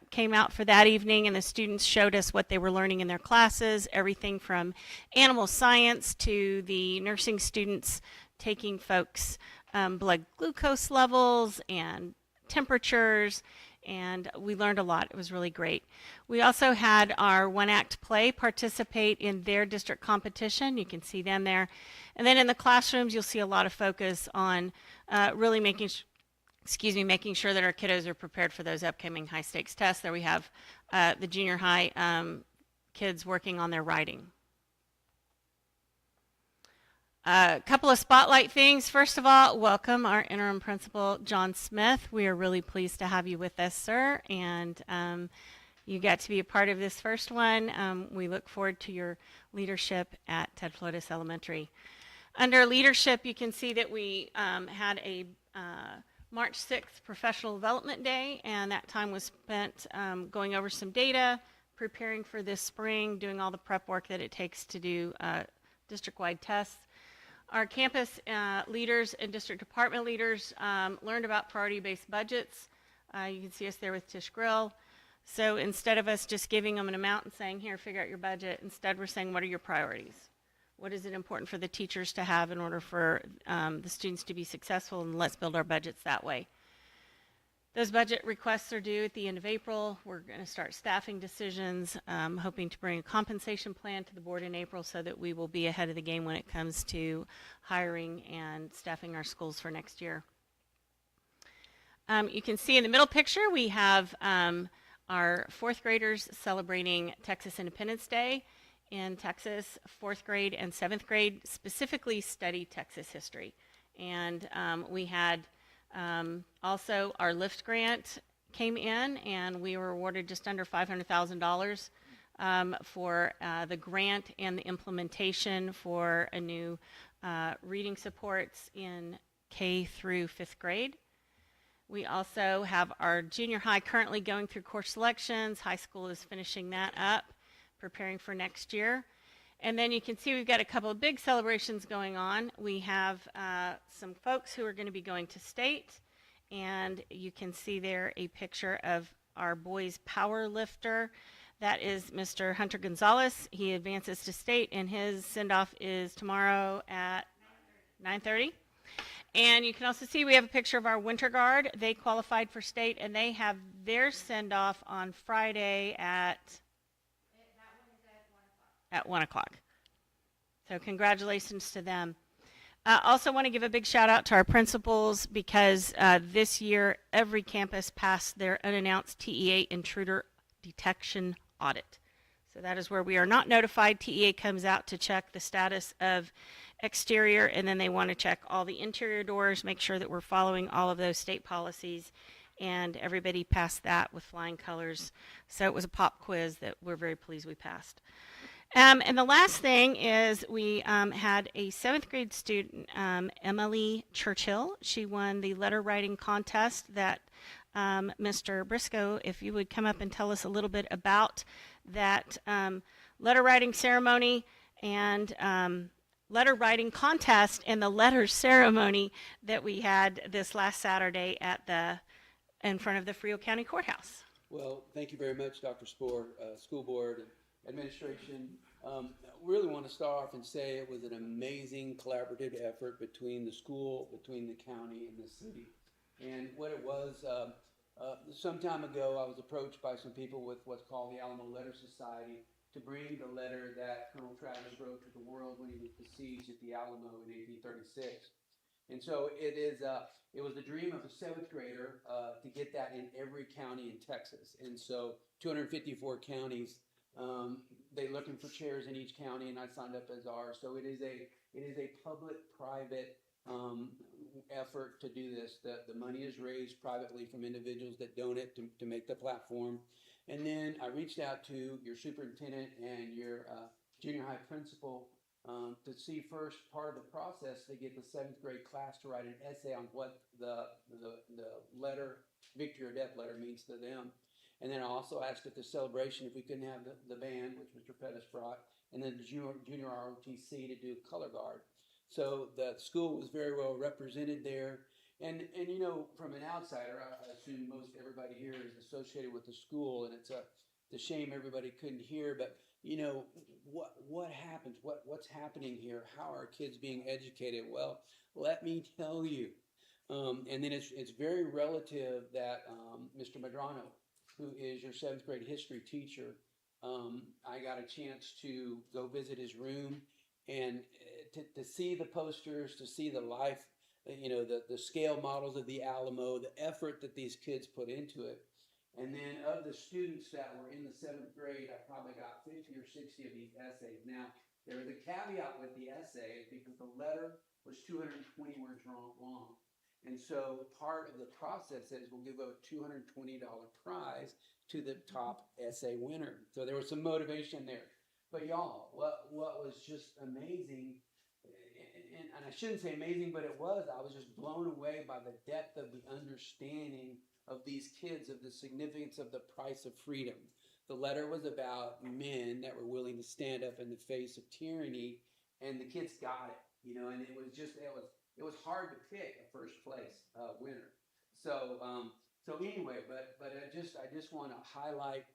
came out for that evening, and the students showed us what they were learning in their classes, everything from animal science to the nursing students taking folks' blood glucose levels and temperatures, and we learned a lot. It was really great. We also had our one-act play participate in their district competition. You can see them there. And then in the classrooms, you'll see a lot of focus on really making sure that our kiddos are prepared for those upcoming high-stakes tests. There we have the junior high kids working on their writing. A couple of spotlight things. First of all, welcome our interim principal, John Smith. We are really pleased to have you with us, sir, and you got to be a part of this first one. We look forward to your leadership at Ted Flotis Elementary. Under leadership, you can see that we had a March 6th Professional Development Day, and that time was spent going over some data, preparing for this spring, doing all the prep work that it takes to do district-wide tests. Our campus leaders and district department leaders learned about priority-based budgets. You can see us there with Tish Grill. So instead of us just giving them an amount and saying, here, figure out your budget, instead we're saying, what are your priorities? What is it important for the teachers to have in order for the students to be successful, and let's build our budgets that way. Those budget requests are due at the end of April. We're going to start staffing decisions, hoping to bring a compensation plan to the board in April so that we will be ahead of the game when it comes to hiring and staffing our schools for next year. You can see in the middle picture we have our fourth graders celebrating Texas Independence Day. In Texas, fourth grade and seventh grade specifically study Texas history. And we had also our LIFT grant came in, and we were awarded just under $500,000 for the grant and the implementation for a new reading supports in K through fifth grade. We also have our junior high currently going through course selections. High school is finishing that up, preparing for next year. And then you can see we've got a couple of big celebrations going on. We have some folks who are going to be going to state, and you can see there a picture of our boys power lifter. That is Mr. Hunter Gonzalez. He advances to state, and his send-off is tomorrow at 9:30. And you can also see we have a picture of our winter guard. They qualified for state, and they have their send-off on Friday at 1 o'clock. So congratulations to them. I also want to give a big shout out to our principals because this year every campus passed their unannounced TEA intruder detection audit. So that is where we are not notified. TEA comes out to check the status of exterior, and then they want to check all the interior doors, make sure that we're following all of those state policies, and everybody passed that with flying colors. So it was a pop quiz that we're very pleased we passed. And the last thing is we had a seventh grade student, Emily Churchill. She won the letter writing contest that Mr. Briscoe, if you would come up and tell us a little bit about that letter writing ceremony and letter writing contest and the letter ceremony that we had this last Saturday at in front of the Frio County Courthouse. Well, thank you very much, Dr. Spoor, school board, and administration. Really want to start off and say it was an amazing collaborative effort between the school, between the county, and the city. And what it was, some time ago, I was approached by some people with what's called the Alamo Letter Society to bring the letter that Colonel Travis wrote to the world when he was besieged at the Alamo in 1836. And so it was the dream of a seventh grader to get that in every county in Texas. And so 254 counties, they're looking for chairs in each county, and I signed up as ours. So it is a public-private effort to do this. The money is raised privately from individuals that donate to make the platform. And then I reached out to your superintendent and your junior high principal to see first part of the process to get the seventh grade class to write an essay on what the letter, victory or death letter, means to them. And then I also asked at the celebration if we couldn't have the band, which Mr. Pettis brought, and then the junior ROTC to do color guard. So the school was very well represented there. And you know, from an outsider, I assume most everybody here is associated with the school, and it's a shame everybody couldn't hear. But you know, what happens? What's happening here? How are kids being educated? Well, let me tell you. And then it's very relative that Mr. Medrano, who is your seventh grade history teacher, I got a chance to go visit his room and to see the posters, to see the life, you know, the scale models of the Alamo, the effort that these kids put into it. And then of the students that were in the seventh grade, I probably got 50 or 60 of these essays. Now, there was a caveat with the essay because the letter was 220 words long. And so part of the process is we'll give a $220 prize to the top essay winner. So there was some motivation there. But y'all, what was just amazing, and I shouldn't say amazing, but it was, I was just blown away by the depth of the understanding of these kids, of the significance of the price of freedom. The letter was about men that were willing to stand up in the face of tyranny, and the kids got it, you know, and it was hard to pick a first place winner. So anyway, but I just want to highlight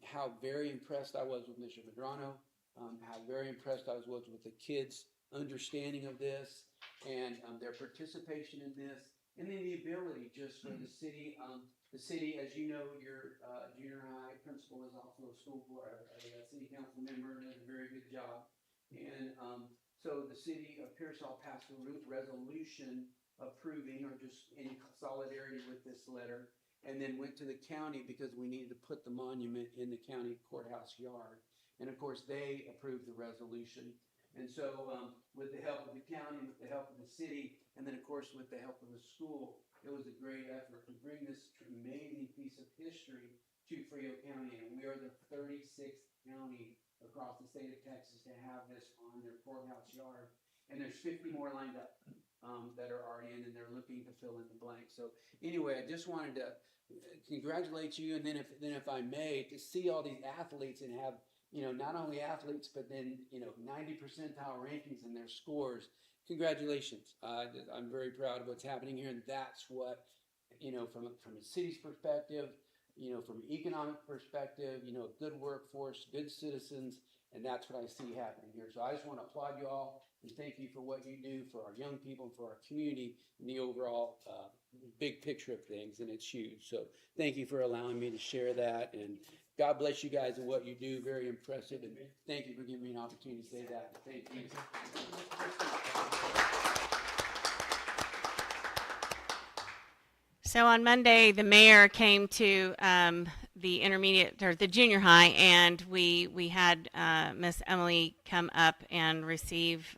how very impressed I was with Mr. Medrano, how very impressed I was with the kids' understanding of this and their participation in this. and then the ability just for the city, as you know, your junior high principal is also a school board, a city council member, and does a very good job. And so the city of Pearsall passed a resolution approving, or just in solidarity with this letter, and then went to the county because we needed to put the monument in the county courthouse yard. And of course, they approved the resolution. And so with the help of the county, with the help of the city, and then of course with the help of the school, it was a great effort to bring this amazing piece of history to Frio County. And we are the 36th county across the state of Texas to have this on their courthouse yard. And there's 50 more lined up that are already in, and they're looking to fill in the blank. So anyway, I just wanted to congratulate you, and then if I may, to see all these athletes and have, you know, not only athletes, but then, you know, 90 percentile rankings in their scores. Congratulations. I'm very proud of what's happening here, and that's what, you know, from a city's perspective, you know, from an economic perspective, you know, good workforce, good citizens, and that's what I see happening here. So I just want to applaud you all and thank you for what you do for our young people and for our community and the overall big picture of things, and it's huge. So thank you for allowing me to share that, and God bless you guys and what you do. Very impressive, and thank you for giving me an opportunity to say that. Thank you. So on Monday, the mayor came to the intermediate or the junior high, and we had Miss Emily come up and receive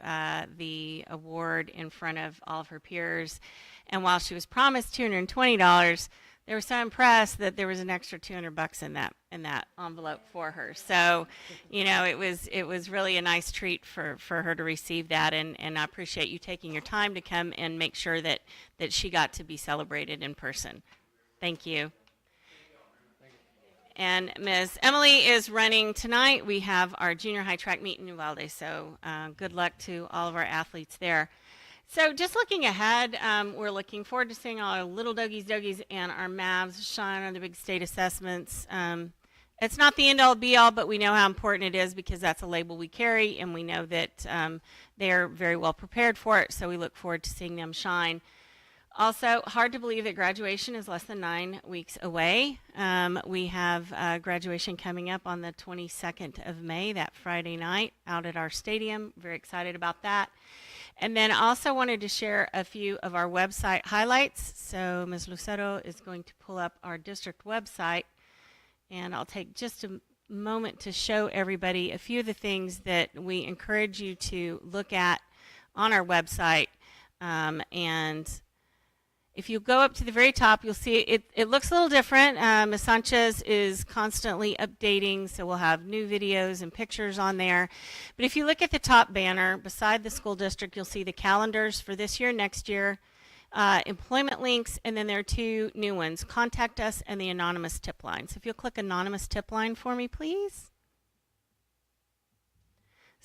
the award in front of all of her peers. And while she was promised $220, they were so impressed that there was an extra $200 in that envelope for her. So, you know, it was really a nice treat for her to receive that, and I appreciate you taking your time to come and make sure that she got to be celebrated in person. Thank you. And Ms. Emily is running tonight. We have our junior high track meet in Uvalde, so good luck to all of our athletes there. So just looking ahead, we're looking forward to seeing all our little doggies and our Mavs shine on the big state assessments. It's not the end-all be-all, but we know how important it is because that's a label we carry, and we know that they're very well prepared for it, so we look forward to seeing them shine. Also, hard to believe that graduation is less than 9 weeks away. We have graduation coming up on the 22nd of May, that Friday night, out at our stadium. Very excited about that. And then also wanted to share a few of our website highlights. So Ms. Lucero is going to pull up our district website, and I'll take just a moment to show everybody a few of the things that we encourage you to look at on our website. And if you go up to the very top, you'll see it looks a little different. Ms. Sanchez is constantly updating, so we'll have new videos and pictures on there. But if you look at the top banner, beside the school district, you'll see the calendars for this year, next year, employment links, and then there are 2 new ones, Contact Us and the Anonymous Tip Line. So if you'll click Anonymous Tip Line for me, please.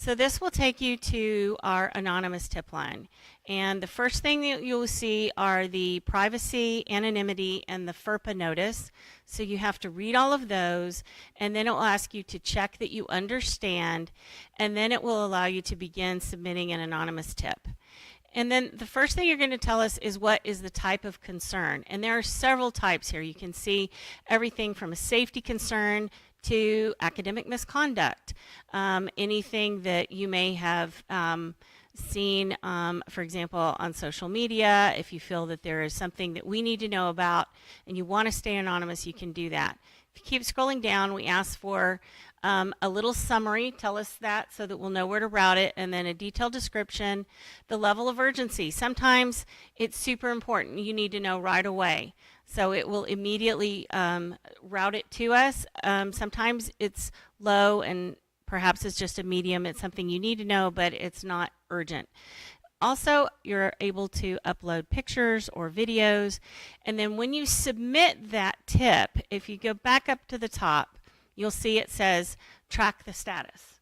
So this will take you to our anonymous tip line. And the first thing that you'll see are the privacy, anonymity, and the FERPA notice. So you have to read all of those, and then it will ask you to check that you understand, and then it will allow you to begin submitting an anonymous tip. And then the first thing you're going to tell us is what is the type of concern. And there are several types here. You can see everything from a safety concern to academic misconduct, anything that you may have seen, for example, on social media. If you feel that there is something that we need to know about and you want to stay anonymous, you can do that. If you keep scrolling down, we ask for a little summary, tell us that so that we'll know where to route it, and then a detailed description, the level of urgency. Sometimes it's super important. You need to know right away. So it will immediately route it to us. Sometimes it's low and perhaps it's just a medium. It's something you need to know, but it's not urgent. Also, you're able to upload pictures or videos. And then when you submit that tip, if you go back up to the top, you'll see it says track the status.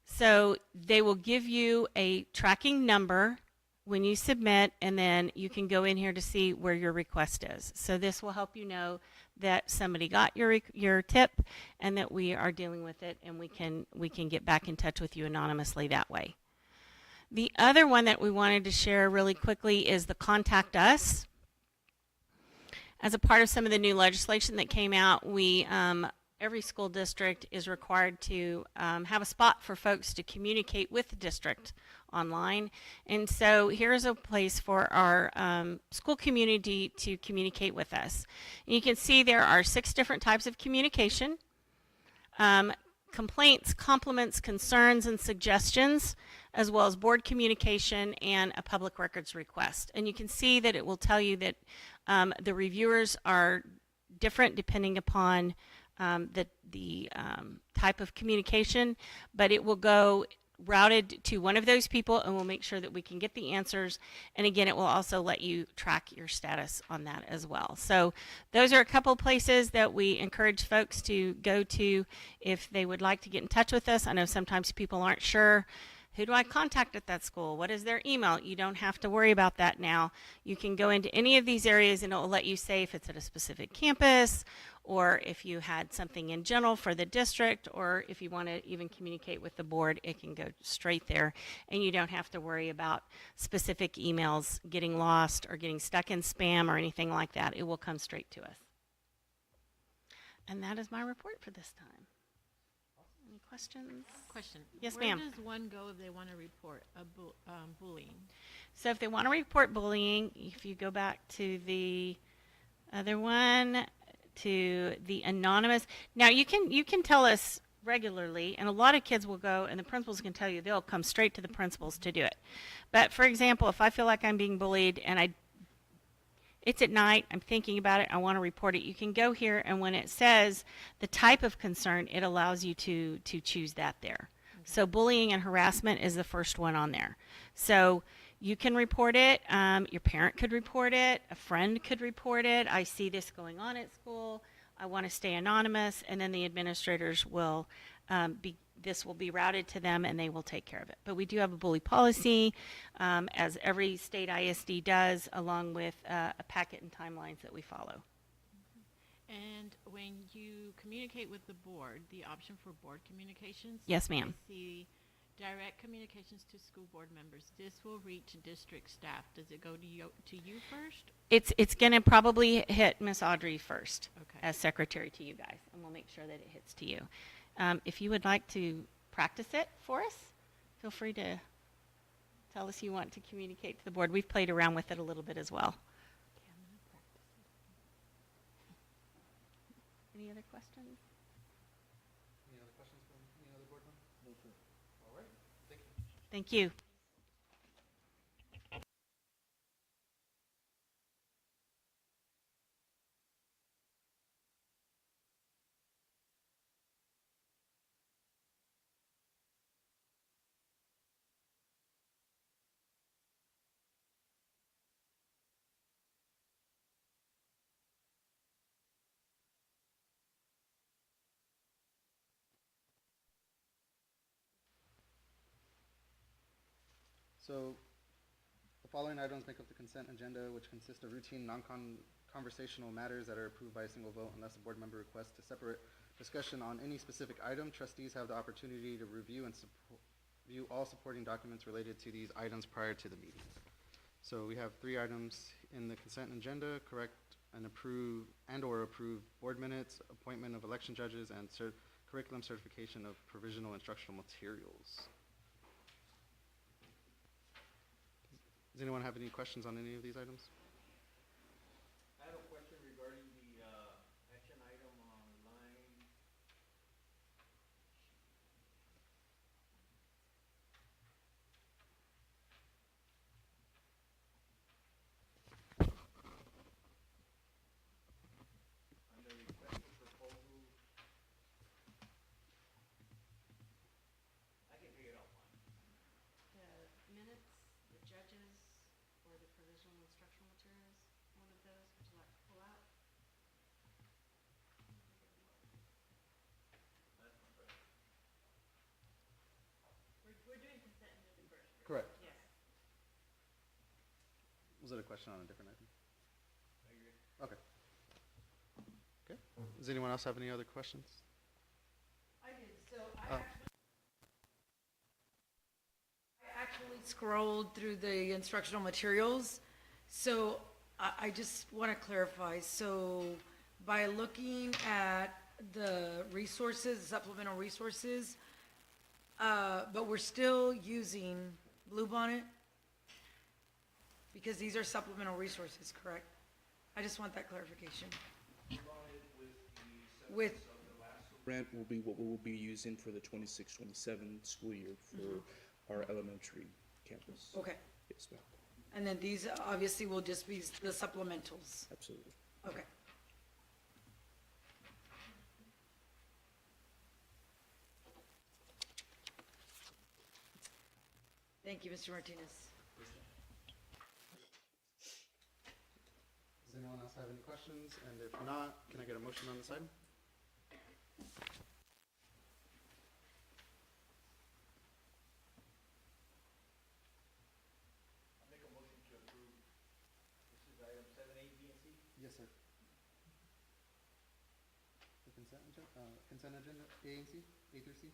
So they will give you a tracking number when you submit, and then you can go in here to see where your request is. So this will help you know that somebody got your tip and that we are dealing with it, and we can get back in touch with you anonymously that way. The other one that we wanted to share really quickly is the Contact Us. As a part of some of the new legislation that came out, every school district is required to have a spot for folks to communicate with the district online. And so here's a place for our school community to communicate with us. And you can see there are 6 different types of communication. Complaints, compliments, concerns, and suggestions, as well as board communication and a public records request. And you can see that it will tell you that the reviewers are different depending upon the type of communication, but it will go routed to one of those people, and we'll make sure that we can get the answers. And again, it will also let you track your status on that as well. So those are a couple places that we encourage folks to go to if they would like to get in touch with us. I know sometimes people aren't sure, who do I contact at that school? What is their email? You don't have to worry about that now. You can go into any of these areas and it will let you say if it's at a specific campus, or if you had something in general for the district, or if you want to even communicate with the board, it can go straight there. And you don't have to worry about specific emails getting lost or getting stuck in spam or anything like that. It will come straight to us. And that is my report for this time. Any questions? Question. Yes, ma'am. Where does one go if they want to report bullying? So if they want to report bullying, if you go back to the other one, to the anonymous. Now you can tell us regularly, and a lot of kids will go, and the principals can tell you they'll come straight to the principals to do it. But for example, if I feel like I'm being bullied and it's at night, I'm thinking about it, I want to report it, you can go here, and when it says the type of concern, it allows you to choose that there. Okay. So bullying and harassment is the first one on there. So you can report it, your parent could report it, a friend could report it, I see this going on at school, I want to stay anonymous, and then the administrators will this will be routed to them and they will take care of it. But we do have a bully policy, as every state ISD does, along with a packet and timelines that we follow. And when you communicate with the board, the option for board communications? Yes, ma'am. I see direct communications to school board members. This will reach district staff. Does it go to you first? It's going to probably hit Miss Audrey first, Okay. as secretary to you guys, and we'll make sure that it hits to you. If you would like to practice it for us, feel free to tell us you want to communicate to the board. We've played around with it a little bit as well. Okay, I'm gonna practice it. Any other questions? Any other questions from any other board member? No, sir. All right. Thank you. Thank you. So the following items make up the consent agenda, which consist of routine non-conversational matters that are approved by a single vote unless a board member requests a separate discussion on any specific item. Trustees have the opportunity to review and view all supporting documents related to these items prior to the meeting. So we have 3 items in the consent agenda: correct and approve and/or approve board minutes, appointment of election judges, and curriculum certification of provisional instructional materials. Does anyone have any questions on any of these items? I have a question regarding the action item on line. Under requested proposals. I can figure it out fine. The minutes, the judges, or the provisional instructional materials, one of those, would you like to pull out? That's my question. We're doing consent agenda first. Correct. Yes. Was it a question on a different item? I agree. Okay. Okay. Does anyone else have any other questions? I did. So I actually scrolled through the instructional materials. So I just want to clarify, so by looking at the resources, supplemental resources, but we're still using Bluebonnet? Because these are supplemental resources, correct? I just want that clarification. With, Grant will be what we will be using for the 26-27 school year for our elementary campus. okay, Yes, ma'am. and then these obviously will just be the supplementals, Absolutely. okay. Thank you, Mr. Martinez. Does anyone else have any questions? And if not, can I get a motion on this item? I'll make a motion to approve. This is item 7A, B, and C. Yes, sir. The consent agenda, A and C, A through C.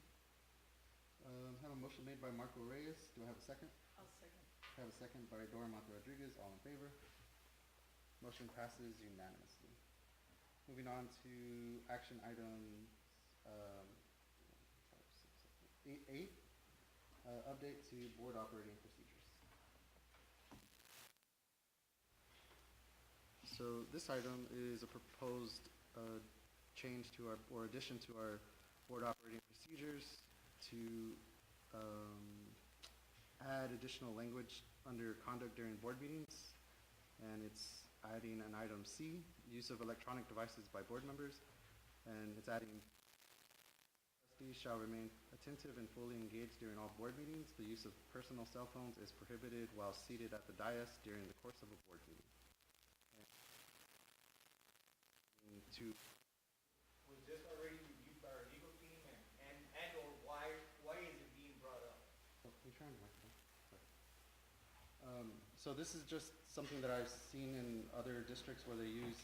Have a motion made by Marco Reyes. Do I have a second? I'll second. I have a second by Dora Monte Rodriguez. All in favor? Motion passes unanimously. Moving on to action items, 8, update to board operating procedures. So this item is a proposed change to our, or addition to our board operating procedures to add additional language under conduct during board meetings, and it's adding an item C, use of electronic devices by board members, and it's adding trustees shall remain attentive and fully engaged during all board meetings. The use of personal cell phones is prohibited while seated at the dais during the course of a board meeting. And to Was this already reviewed by our legal team and or why is it being brought up? Can you turn the microphone? Sorry. So this is just something that I've seen in other districts where they use,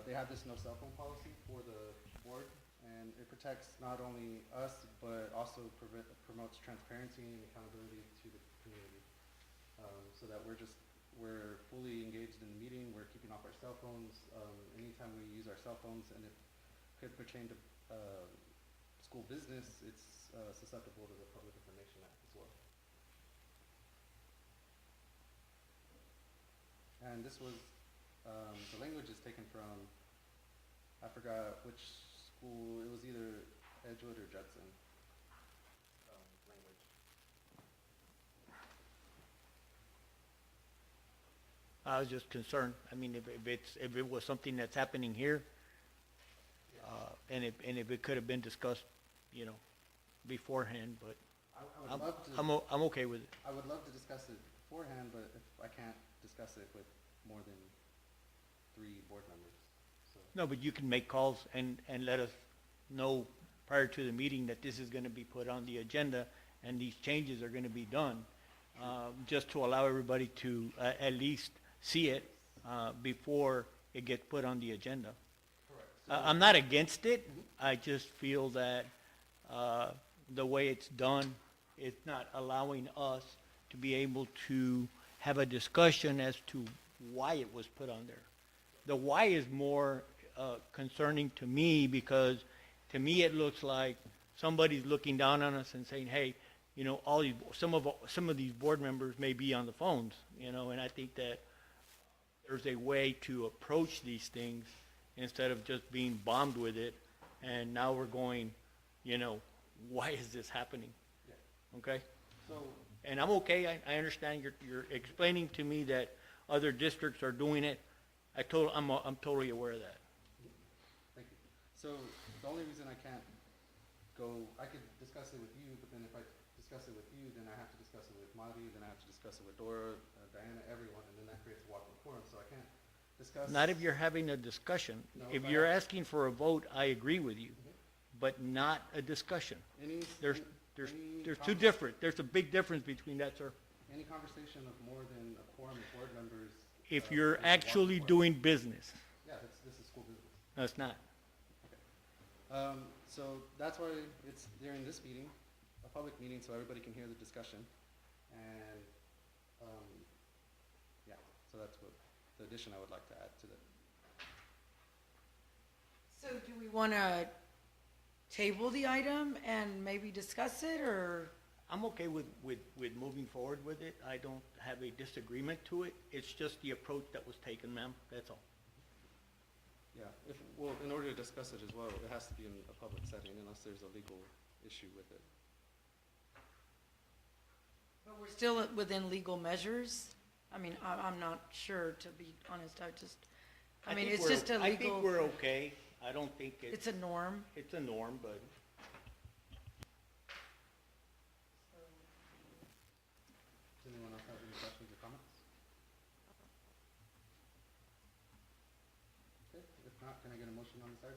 they have this no cell phone policy for the board, and it protects not only us, but also promotes transparency and accountability to the community. So that we're fully engaged in the meeting, we're keeping off our cell phones. Anytime we use our cell phones and it could pertain to school business, it's susceptible to the Public Information Act as well. And this was, the language is taken from, I forgot which school, it was either Edgewood or Judson language. I was just concerned. I mean, if it was something that's happening here, and if it could have been discussed, you know, beforehand, but I would love to. I'm okay with it. I would love to discuss it beforehand, but if I can't discuss it with more than 3 board members, so. No, but you can make calls and let us know prior to the meeting that this is gonna be put on the agenda and these changes are gonna be done, just to allow everybody to at least see it before it gets put on the agenda. Correct. I'm not against it. I just feel that the way it's done, it's not allowing us to be able to have a discussion as to why it was put on there. The why is more concerning to me because to me it looks like somebody's looking down on us and saying, hey, you know, some of these board members may be on the phones, you know, and I think that there's a way to approach these things instead of just being bombed with it. And now we're going, you know, why is this happening? Yeah. Okay? So, And I'm okay. I understand you're explaining to me that other districts are doing it. I'm totally aware of that. thank you. So the only reason I can't go, I could discuss it with you, but then if I discuss it with you, then I have to discuss it with Marty, then I have to discuss it with Dora, Diana, everyone, and then that creates a walking quorum, so I can't discuss. Not if you're having a discussion. No, If if I you're have- asking for a vote, I agree with you, but not a discussion. There's two different, there's a big difference between that, sir. Any conversation of more than a quorum of board members. If you're is a walking actually quorum. doing business, Yeah, this is school business. no, it's not. So that's why it's during this meeting, a public meeting, so everybody can hear the discussion. And, yeah, so that's what the addition I would like to add to that. So do we want to table the item and maybe discuss it, or? I'm okay with moving forward with it. I don't have a disagreement to it. It's just the approach that was taken, ma'am, that's all. Yeah, well, in order to discuss it as well, it has to be in a public setting unless there's a legal issue with it. But we're still within legal measures? I mean, I'm not sure, to be honest. I mean, it's just a legal. I think we're okay. I don't think It's a norm. It's a norm, but Does anyone else have any questions or comments? Okay, if not, can I get a motion on this item?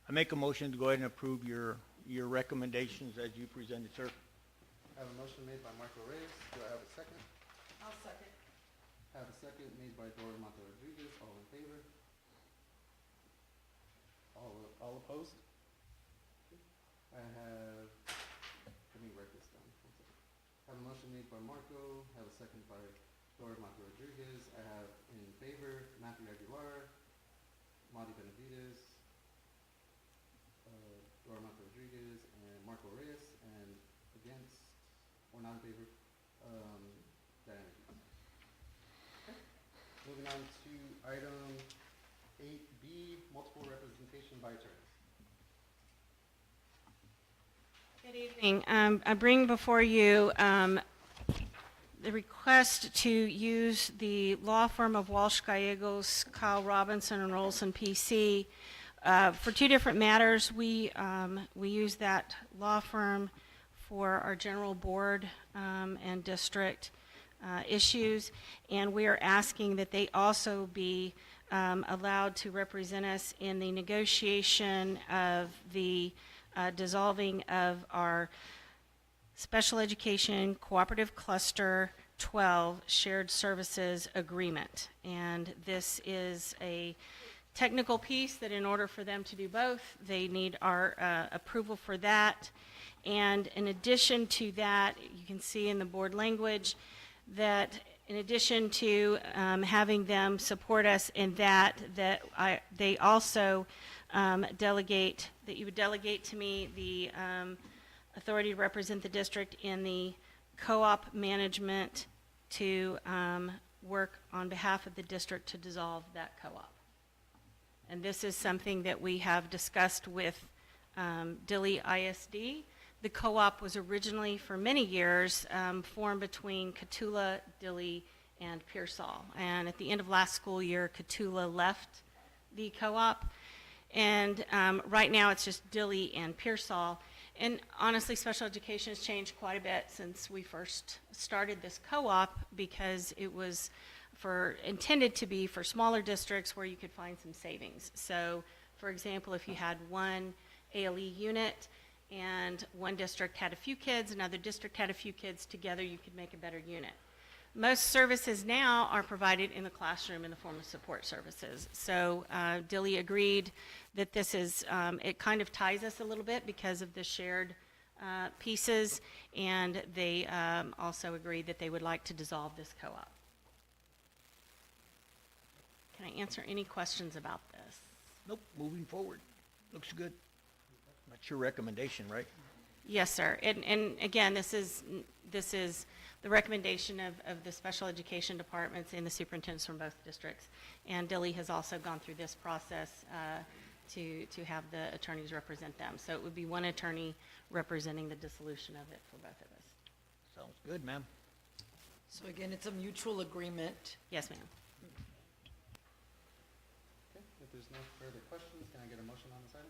I make a motion to go ahead and approve your recommendations as you presented, sir. I have a motion made by Marco Reyes. Do I have a second? I'll second. I have a second made by Dora Monte Rodriguez. All in favor? All opposed? I have, let me write this down. One second. I have a motion made by Marco. I have a second by Dora Monte Rodriguez. I have in favor Matthew Aguilar, Madi Benavides, Dora Monte Rodriguez, and Marco Reyes, and against, or not in favor, Diana Hughes. Okay. Moving on to item 8B, multiple representation by attorneys. Good evening. I bring before you the request to use the law firm of Walsh Gallegos, Kyle Robinson, and Olson PC. For two different matters. We use that law firm for our general board and district issues, and we are asking that they also be allowed to represent us in the negotiation of the dissolving of our Special Education Cooperative Cluster 12 Shared Services Agreement. And this is a technical piece that in order for them to do both, they need our approval for that. And in addition to that, you can see in the board language that in addition to having them support us in that, they also delegate, that you would delegate to me the authority to represent the district in the co-op management to work on behalf of the district to dissolve that co-op. And this is something that we have discussed with Dilley ISD. The co-op was originally, for many years, formed between Cotulla, Dilley, and Pearsall. And at the end of last school year, Cotulla left the co-op. And right now, it's just Dilley and Pearsall. And honestly, special education has changed quite a bit since we first started this co-op, because it was intended to be for smaller districts where you could find some savings. So, for example, if you had one ALE unit and one district had a few kids, another district had a few kids, together you could make a better unit. Most services now are provided in the classroom in the form of support services. So Dilley agreed that this is, it kind of ties us a little bit because of the shared pieces, and they also agreed that they would like to dissolve this co-op. Can I answer any questions about this? Nope, moving forward. Looks good. That's your recommendation, right? Yes, sir. And again, this is the recommendation of the special education departments and the superintendents from both districts. And Dilley has also gone through this process to have the attorneys represent them. So it would be one attorney representing the dissolution of it for both of us. Sounds good, ma'am. So again, it's a mutual agreement. Yes, ma'am. Okay, if there's no further questions, can I get a motion on this item?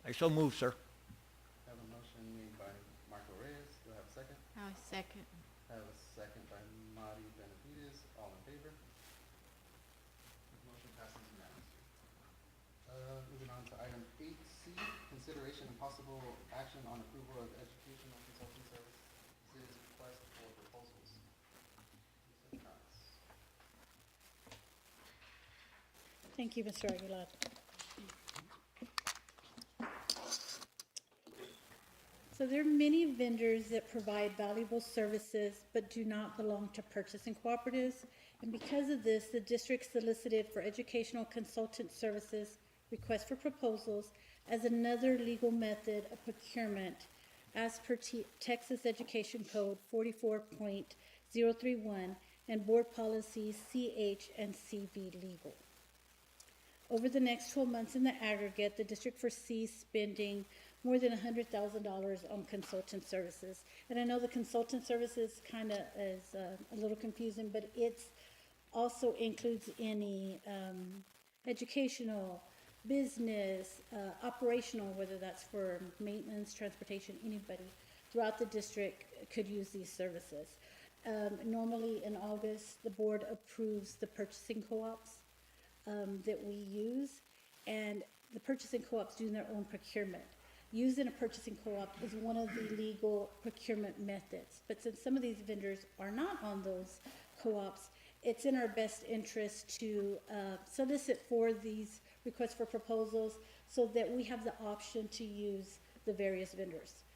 I so move, sir. I have a motion made by Marco Reyes. Do I have a second? I'll second. I have a second by Madi Benavides. All in favor? Motion passes unanimously. Moving on to item 8C, consideration and possible action on approval of educational consulting services request for proposals. Mr. Cox. Thank you, Mr. Aguilar. So there are many vendors that provide valuable services but do not belong to purchasing cooperatives. And because of this, the district solicited for educational consultant services, request for proposals, as another legal method of procurement as per Texas Education Code 44.031 and Board Policies CH and CV legal. Over the next 12 months in the aggregate, the district foresees spending more than $100,000 on consultant services. And I know the consultant services kind of is a little confusing, but it's also includes any educational, business, operational, whether that's for maintenance, transportation, anybody throughout the district could use these services. Normally in August, the board approves the purchasing co-ops that we use, and the purchasing co-ops do their own procurement. Using a purchasing co-op is one of the legal procurement methods, but since some of these vendors are not on those co-ops, it's in our best interest to solicit for these requests for proposals so that we have the option to use the various vendors.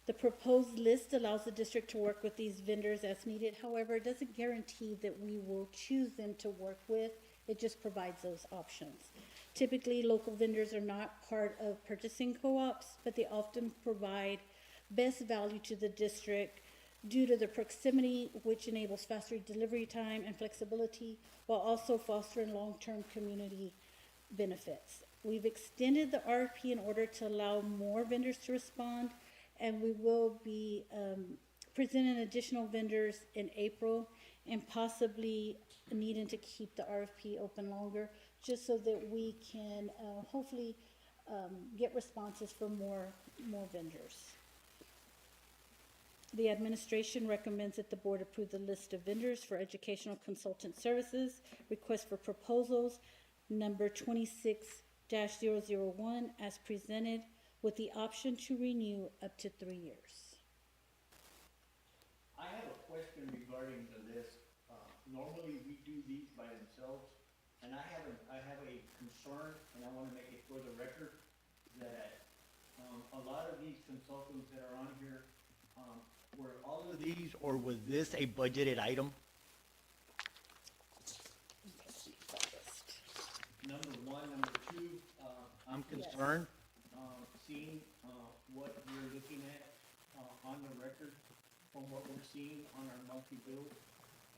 The proposed list allows the district to work with these vendors as needed. However, it doesn't guarantee that we will choose them to work with. It just provides those options. Typically, local vendors are not part of purchasing co-ops, but they often provide best value to the district due to their proximity, which enables faster delivery time and flexibility, while also fostering long-term community benefits. We've extended the RFP in order to allow more vendors to respond, and we will be presenting additional vendors in April and possibly needing to keep the RFP open longer just so that we can hopefully get responses from more vendors. The administration recommends that the board approve the list of vendors for educational consultant services, request for proposals, number 26-001 as presented, with the option to renew up to 3 years. I have a question regarding the list. Normally, we do these by themselves, and I have a concern, and I want to make it for the record, that a lot of these consultants that are on here, were all of these, or was this a budgeted item? Number one. Number two, I'm concerned, seeing what we're looking at on the record from what we're seeing on our monthly bills,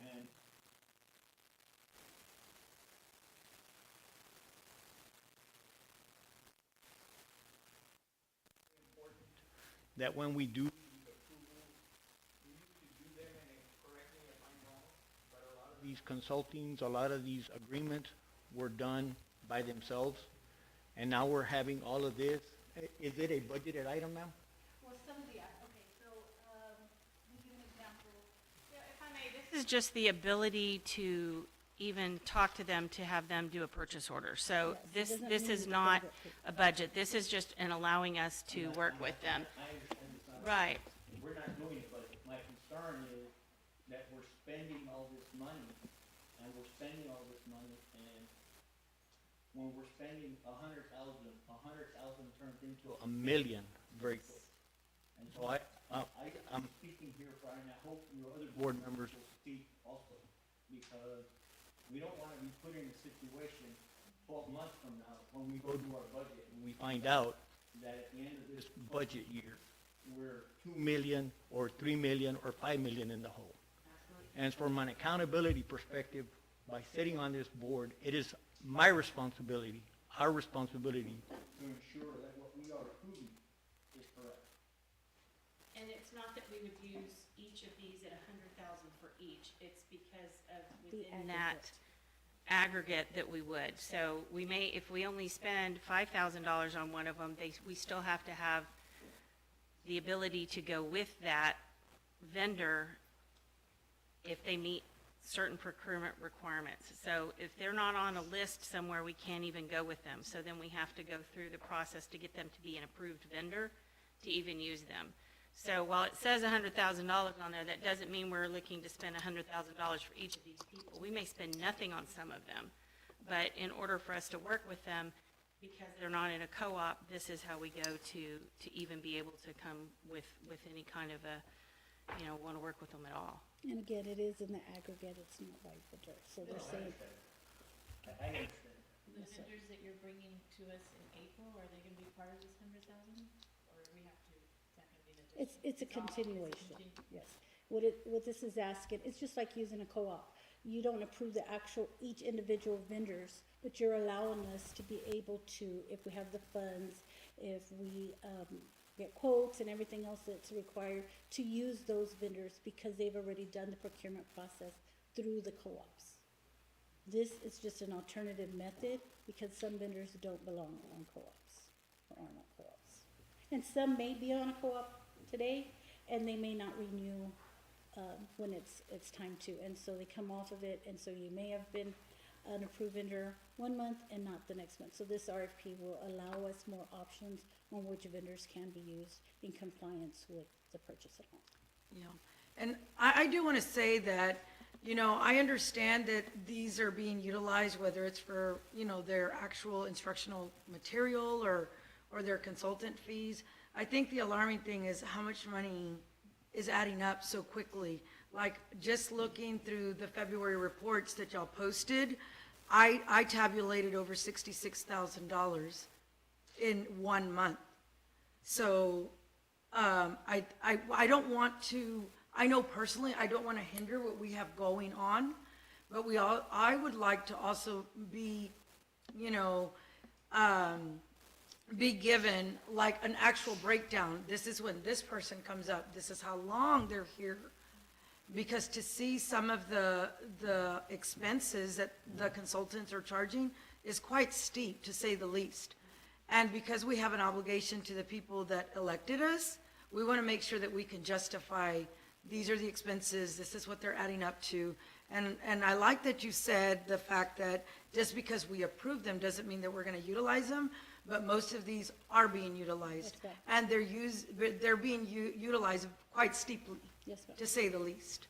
and that when we do these approvals, we need to do them, and correct me if I'm wrong, but a lot of these consultings, a lot of these agreements were done by themselves, and now we're having all of this. Is it a budgeted item now? Well, some of the, okay, so, we give an example. Yeah, if I may, this is just the ability to even talk to them, to have them do a purchase order. So Yes, this is not a budget. This is just in allowing us to work with them. I understand it's not. Right. We're not doing it, but my concern is that we're spending all this money, and when we're spending $100,000 turns into $1 million very quick. And so I'm speaking here, Brian, I hope your other board members will speak also, because we don't want to be put in a situation 12 months from now when we go do our budget and we find out that at the end of this budget year, we're 2 million or 3 million or 5 million in the hole. And from an accountability perspective, by sitting on this board, it is my responsibility, our responsibility, to ensure that what we are approving is correct. And it's not that we would use each of these at $100,000 for each. It's because of within that aggregate that we would. So we may, if we only spend $5,000 on one of them, we still have to have the ability to go with that vendor if they meet certain procurement requirements. So if they're not on a list somewhere, we can't even go with them. So then we have to go through the process to get them to be an approved vendor to even use them. So while it says $100,000 on there, that doesn't mean we're looking to spend $100,000 for each of these people. We may spend nothing on some of them, but in order for us to work with them, because they're not in a co-op, this is how we go to even be able to come with any kind of a, want to work with them at all. And again, it is in the aggregate, it's not by vendor, so they're saying. I understand. The vendors that you're bringing to us in April, are they gonna be part of this 100,000? Or we have to, is that gonna be an addition? It's a continuation, yes. What this is asking, it's just like using a co-op. You don't approve the actual, each individual vendors, but you're allowing us to be able to, if we have the funds, if we get quotes and everything else that's required, to use those vendors because they've already done the procurement process through the co-ops. This is just an alternative method because some vendors don't belong on co-ops or are not co-ops. And some may be on a co-op today and they may not renew when it's time to. And so they come off of it, and so you may have been an approved vendor 1 month and not the next month. So this RFP will allow us more options on which vendors can be used in compliance with the purchase amount. Yeah, and I do want to say that, I understand that these are being utilized, whether it's for, their actual instructional material or their consultant fees. I think the alarming thing is how much money is adding up so quickly. Like, just looking through the February reports that y'all posted, I tabulated over $66,000 in 1 month. So, I don't want to, I know personally, I don't want to hinder what we have going on, but I would like to also be, be given like an actual breakdown. This is when this person comes up. This is how long they're here. Because to see some of the expenses that the consultants are charging is quite steep, to say the least. And because we have an obligation to the people that elected us, we want to make sure that we can justify, these are the expenses, this is what they're adding up to. And I like that you said the fact that just because we approve them doesn't mean that we're going to utilize them, but most of these are being utilized. That's right. And they're being utilized quite steeply, Yes, ma'am. to say the least.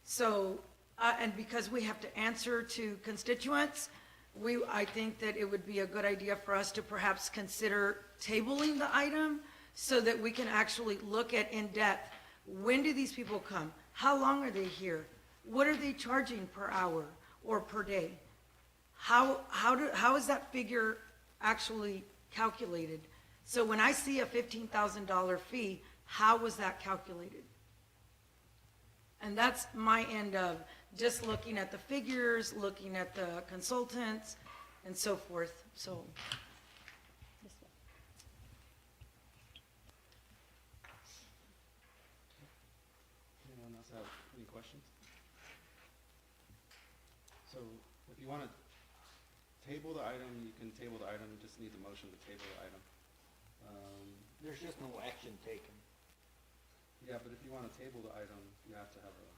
So, and because we have to answer to constituents, I think that it would be a good idea for us to perhaps consider tabling the item so that we can actually look at in depth, when do these people come? How long are they here? What are they charging per hour or per day? How is that figure actually calculated? So when I see a $15,000 fee, how was that calculated? And that's my end of just looking at the figures, looking at the consultants, and so forth. So, Yes, ma'am. Anyone else have any questions? So if you want to table the item, you can table the item, you just need the motion to table the item. There's just no action taken. Yeah, but if you want to table the item, you have to have a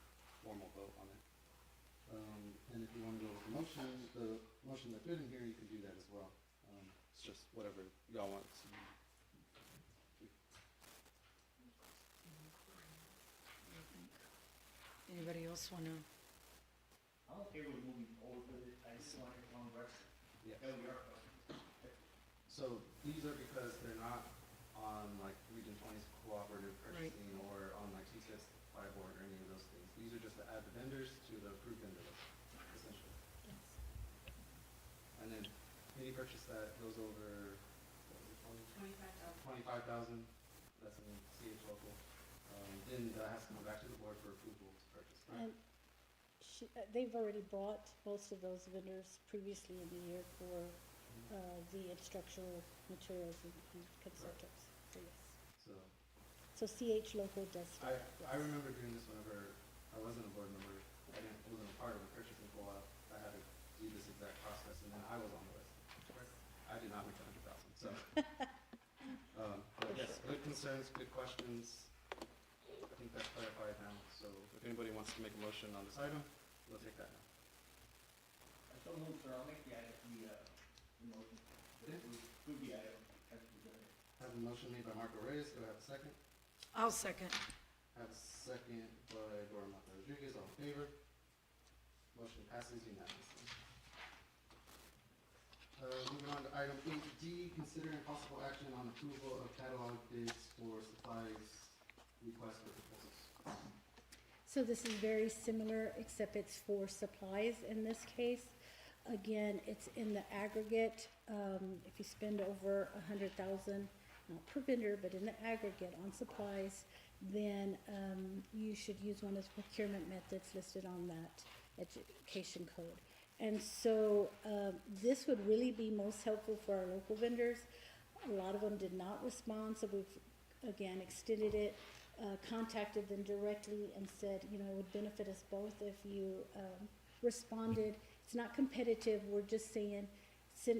formal vote on it. And if you want to go with the motion that's written here, you can do that as well. It's just whatever y'all want to do. anybody else want to? I'm okay with moving forward with it. I just want it on record. Yeah. That we are. So these are because they're not on like Region 20's cooperative purchasing or on like TCS 5 board or any of those things. These are just to add the vendors to the approved vendor list, essentially. And then any purchase that goes over, what was it, 25,000, that's in CH local, then that has to come back to the board for approval to purchase. And they've already bought most of those vendors previously in the year for the instructional materials and consultants. So yes. So CH local does. I remember doing this whenever I wasn't a board member. Wasn't a part of the purchasing co-op. I had to do this exact process, and then I was on the list. I did not make 100,000. So, but yes, good concerns, good questions. I think that's clarified now. So, if anybody wants to make a motion on this item, we'll take that now. I don't know, sir. I'll make the item, the motion. Approve the item as presented. Have a motion made by Marco Reyes. Do I have a second? I'll second. Have a second by Dora Mata Rodriguez. All in favor? Motion passes unanimously. Moving on to item 8D, considering possible action on approval of catalog bids for supplies request for proposals. So this is very similar, except it's for supplies in this case. Again, it's in the aggregate. If you spend over 100,000, not per vendor, but in the aggregate on supplies, then you should use one of the procurement methods listed on that education code. And so this would really be most helpful for our local vendors. A lot of them did not respond, so we've again extended it, contacted them directly and said, you know, it would benefit us both if you responded. It's not competitive, we're just saying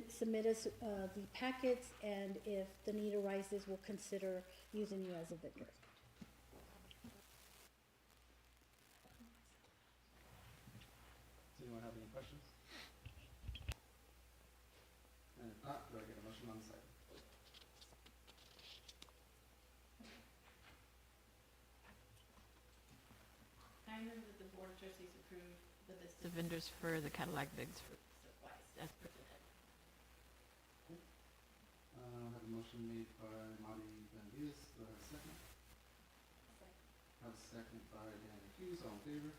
submit us the packets, and if the need arises, we'll consider using you as a vendor. Does anyone have any questions? And if not, do I get a motion on this item? I move that the Board of Trustees approve the list of vendors for the catalog bids for supplies as presented. I have a motion made by Marty Benavides. Do I have a second? I have a second by Dan Hughes. All in favor?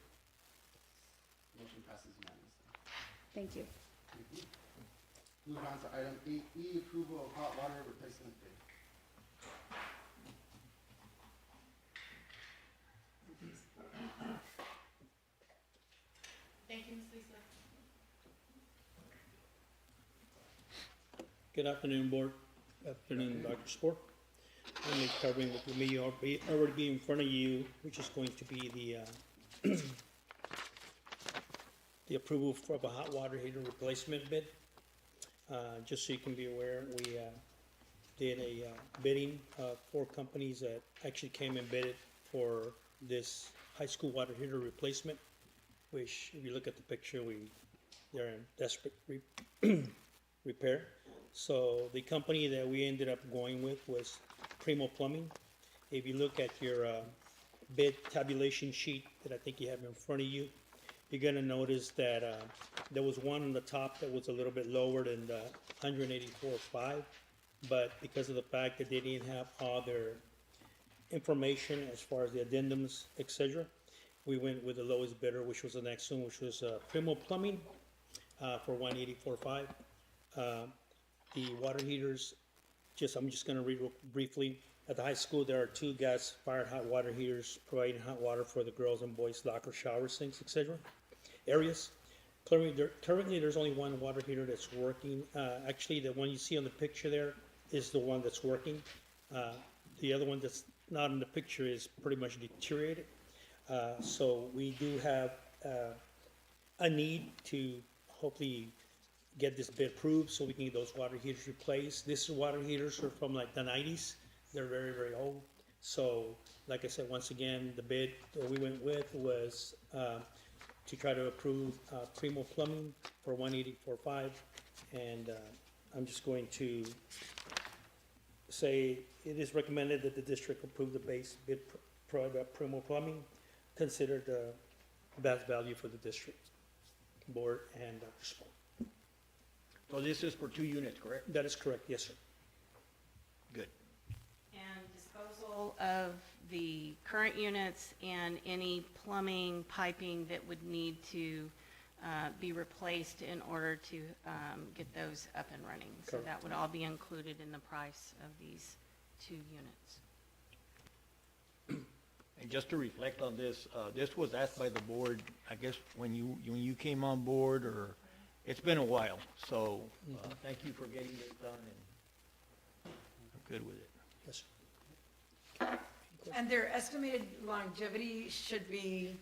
Motion passes unanimously. Thank you. Thank you. Move on to item 8E, approval of hot water replacement bid. Thank you, Ms. Lisa. Good afternoon, Board. Afternoon, Dr. Spore. I'm covering what may already be in front of you, which is going to be the the approval for a hot water heater replacement bid. Just so you can be aware, we did a bidding of 4 companies that actually came and bidded for this high school water heater replacement, which, if you look at the picture, they're in desperate repair. So the company that we ended up going with was Primo Plumbing. If you look at your bid tabulation sheet that I think you have in front of you, you're gonna notice that there was one on the top that was a little bit lower than the 184.5, but because of the fact that they didn't have all their information as far as the addendums, etc., we went with the lowest bidder, which was the next one, which was Primo Plumbing for 184.5. The water heaters, I'm just gonna read real briefly. At the high school, there are 2 gas-fired hot water heaters providing hot water for the girls' and boys' locker, shower, sinks, etc. areas. Currently, there's only 1 water heater that's working. Actually, the one you see on the picture there is the one that's working. The other one that's not in the picture is pretty much deteriorated. So we do have a need to hopefully get this bid approved so we can get those water heaters replaced. These water heaters are from like the 90s. They're very, very old. So, like I said, once again, the bid that we went with was to try to approve Primo Plumbing for 184.5. And I'm just going to say it is recommended that the district approve the base bid product Primo Plumbing, considered the best value for the district, board, and Dr. Spore. So this is for 2 units, correct? That is correct, yes, sir. Good. And disposal of the current units and any plumbing, piping that would need to be replaced in order to get those up and running. So Correct. that would all be included in the price of these 2 units. And just to reflect on this, this was asked by the board, I guess, when you came on board, or it's been a while. So thank you for getting this done, and I'm good with it. Yes, sir. And their estimated longevity should be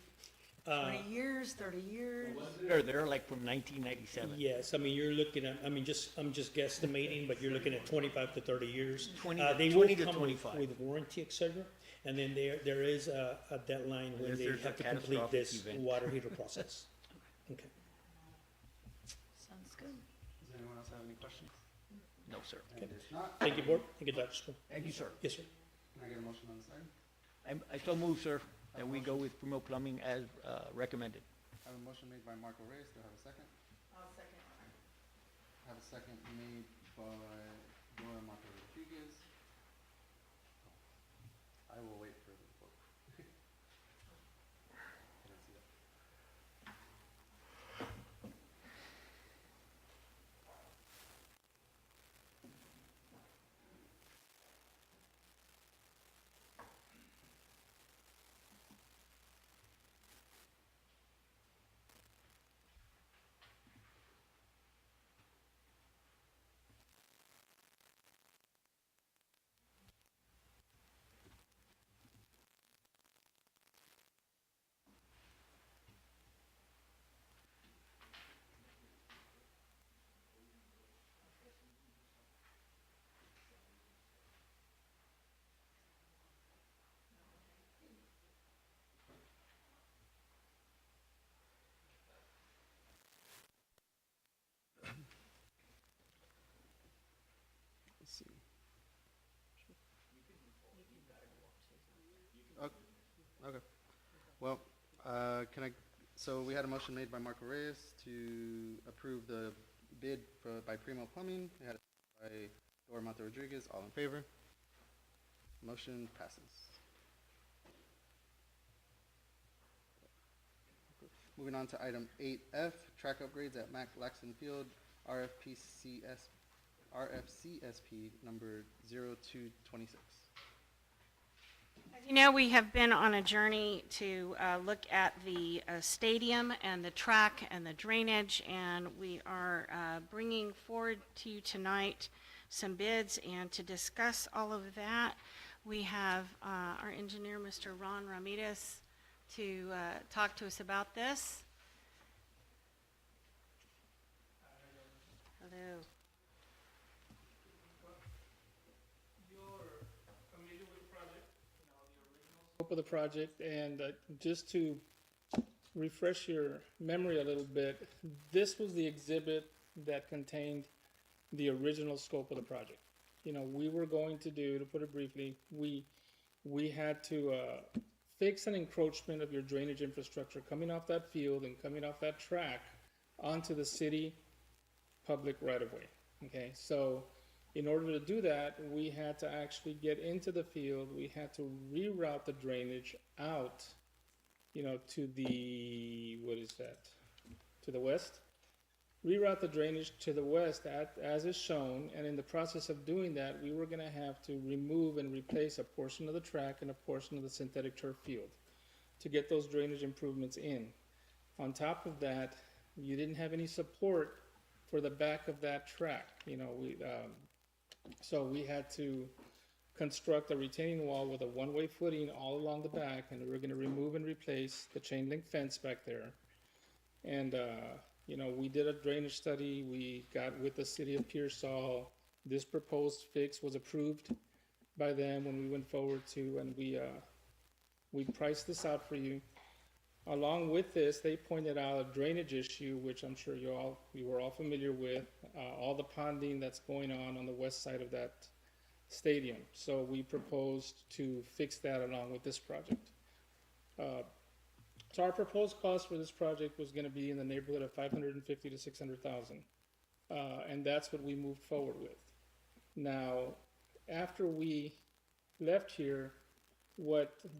20 years, 30 years? They're like from 1997. Yes, I mean, you're looking at, I'm just guesstimating, but you're looking at 25 to 30 years. 20 They to will 20 to come 25. with warranty, et cetera. And then there is a deadline when Unless they there's a have to complete catastrophic this event. water heater process. Okay. Sounds good. Does anyone else have any questions? No, sir. And if not, Thank you, board. Thank you, Dr. Spore. Thank you, sir. Yes, sir. can I get a motion on this item? I so move, sir, that we go with Primo Plumbing as recommended. I have a motion made by Marco Reyes. Do I have a second? I'll second. have a second made by Dora Mata Rodriguez. I will wait for the vote. I don't see that. Let's see. Okay. Well, can I, so we had a motion made by Marco Reyes to approve the bid by Primo Plumbing. We had it by Dora Mata Rodriguez. All in favor? Motion passes. Moving on to item 8F, track upgrades at Mack Laxson Field, RFCSP number 0226. As you know, we have been on a journey to look at the stadium and the track and the drainage, and we are bringing forward to you tonight some bids. And to discuss all of that, we have our engineer, Mr. Ron Ramirez, to talk to us about this. Hello. Scope of the project, and just to refresh your memory a little bit, this was the exhibit that contained the original scope of the project. You know, we were going to do, to put it briefly, we had to fix an encroachment of your drainage infrastructure coming off that field and coming off that track onto the city public right-of-way. Okay, so in order to do that, we had to actually get into the field. We had to reroute the drainage out, you know, to the, what is that? To the west? Reroute the drainage to the west as is shown, and in the process of doing that, we were gonna have to remove and replace a portion of the track and a portion of the synthetic turf field to get those drainage improvements in. On top of that, you didn't have any support for the back of that track. You know, so we had to construct a retaining wall with a one-way footing all along the back, and we were going to remove and replace the chain link fence back there. And, you know, we did a drainage study. We got with the city of Pearsall. This proposed fix was approved by them when we went forward to, and we priced this out for you. Along with this, they pointed out a drainage issue, which I'm sure you were all familiar with, all the ponding that's going on the west side of that stadium. So we proposed to fix that along with this project. So our proposed cost for this project was going to be in the neighborhood of $550,000 to $600,000, and that's what we moved forward with. Now, after we left here,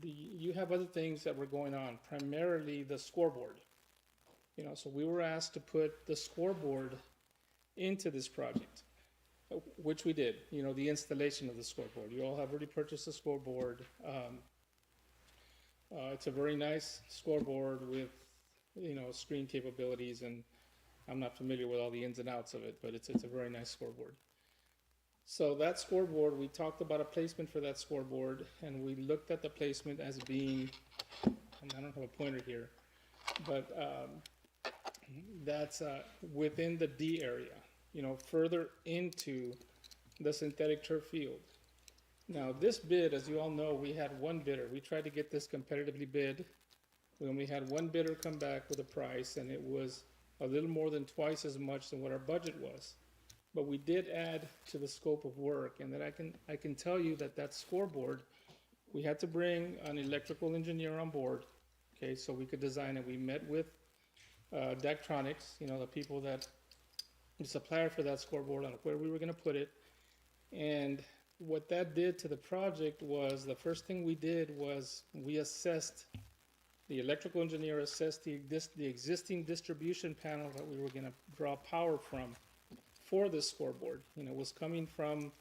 you have other things that were going on, primarily the scoreboard. You know, so we were asked to put the scoreboard into this project, which we did. You know, the installation of the scoreboard. You all have already purchased a scoreboard. It's a very nice scoreboard with, you know, screen capabilities, and I'm not familiar with all the ins and outs of it, but it's a very nice scoreboard. So that scoreboard, we talked about a placement for that scoreboard, and we looked at the placement as being, and I don't have a pointer here, but that's within the D area, you know, further into the synthetic turf field. Now, this bid, as you all know, we had one bidder. We tried to get this competitively bid. We only had one bidder come back with a price, and it was a little more than twice as much than what our budget was. But we did add to the scope of work, and that I can tell you that scoreboard, we had to bring an electrical engineer on board, okay, so we could design it. We met with Daktronics, you know, the people that the supplier for that scoreboard on where we were gonna put it. And what that did to the project was, the first thing we did was we assessed, the electrical engineer assessed the existing distribution panel that we were gonna draw power from for this scoreboard. You know, it was coming from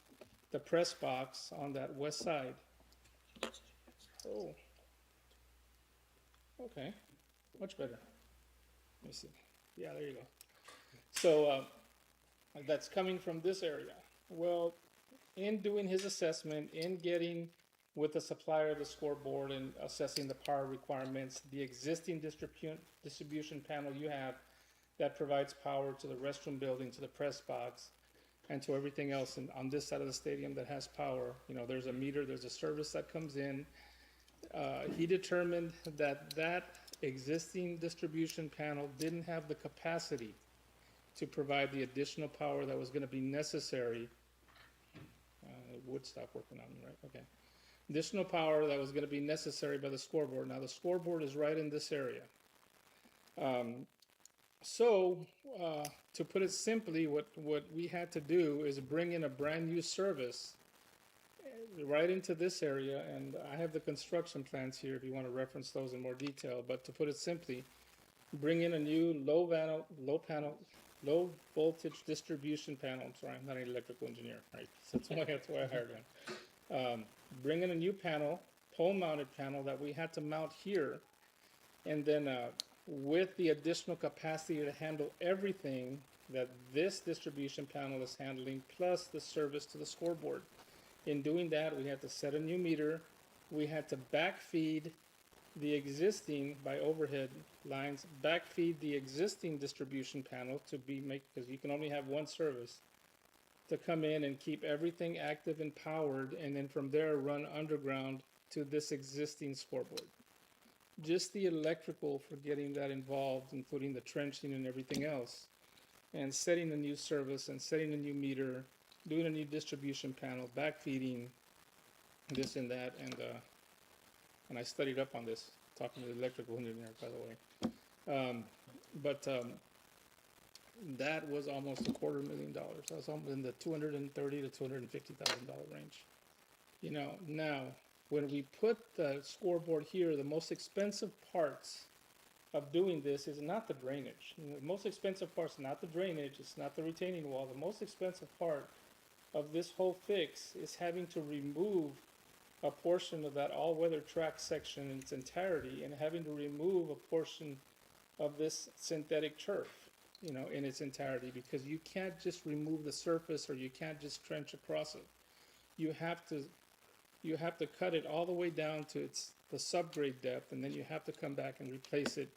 the press box on that west side. Oh. Okay, much better. Let me see. Yeah, there you go. So that's coming from this area. Well, in doing his assessment, in getting with the supplier of the scoreboard and assessing the power requirements, the existing distribution panel you have that provides power to the restroom building, to the press box, and to everything else on this side of the stadium that has power. You know, there's a meter, there's a service that comes in. He determined that that existing distribution panel didn't have the capacity to provide the additional power that was going to be necessary. It would stop working on me, right? Okay. Additional power that was going to be necessary by the scoreboard. Now, the scoreboard is right in this area. To put it simply, what we had to do is bring in a brand new service right into this area, and I have the construction plans here if you want to reference those in more detail. But to put it simply, bring in a new low voltage distribution panel. I'm sorry, I'm not an electrical engineer, right? So that's why I hired one. Bring in a new panel, pole-mounted panel that we had to mount here, and then with the additional capacity to handle everything that this distribution panel is handling, plus the service to the scoreboard. In doing that, we had to set a new meter. We had to backfeed the existing, by overhead lines, backfeed the existing distribution panel to because you can only have one service, to come in and keep everything active and powered, and then from there run underground to this existing scoreboard. Just the electrical for getting that involved, including the trenching and everything else, and setting a new service and setting a new meter, doing a new distribution panel, backfeeding this and that, and I studied up on this, talking to the electrical engineer, by the way. That was almost $250,000. That was in the $230,000 to $250,000 range. You know, now, when we put the scoreboard here, the most expensive parts of doing this is not the drainage. You know, the most expensive part's not the drainage, it's not the retaining wall. The most expensive part of this whole fix is having to remove a portion of that all-weather track section in its entirety, and having to remove a portion of this synthetic turf, you know, in its entirety, because you can't just remove the surface, or you can't just trench across it. You have to cut it all the way down to the subgrade depth, and then you have to come back and replace it,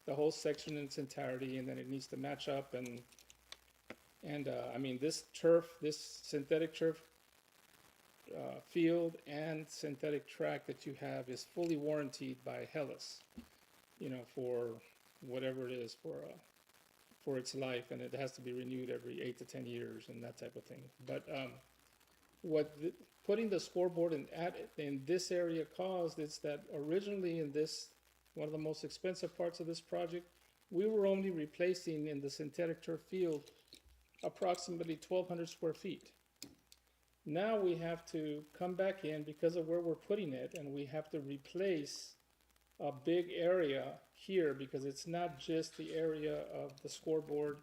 the whole section in its entirety, and then it needs to match up. And I mean, this synthetic turf field and synthetic track that you have is fully warranted by Hellas, you know, for whatever it is, for its life, and it has to be renewed every 8 to 10 years and that type of thing. But putting the scoreboard in this area caused is that originally in this, one of the most expensive parts of this project, we were only replacing in the synthetic turf field approximately 1,200 square feet. Now we have to come back in because of where we're putting it, and we have to replace a big area here, because it's not just the area of the scoreboard,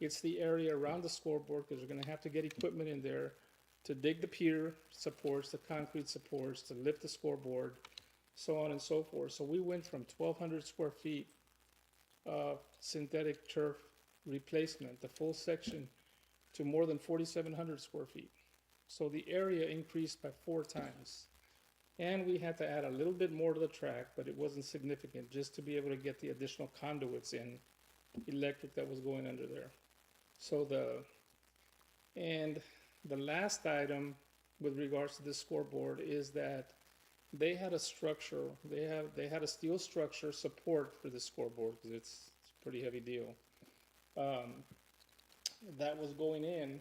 it's the area around the scoreboard, because we're going to have to get equipment in there to dig the pier supports, the concrete supports, to lift the scoreboard, so on and so forth. So we went from 1,200 square feet of synthetic turf replacement, the full section, to more than 4,700 square feet. So the area increased by 4 times. And we had to add a little bit more to the track, but it wasn't significant, just to be able to get the additional conduits in, electric that was going under there. So the last item with regards to this scoreboard is that they had a structure, they had a steel structure support for the scoreboard, because it's a pretty heavy deal. That was going in.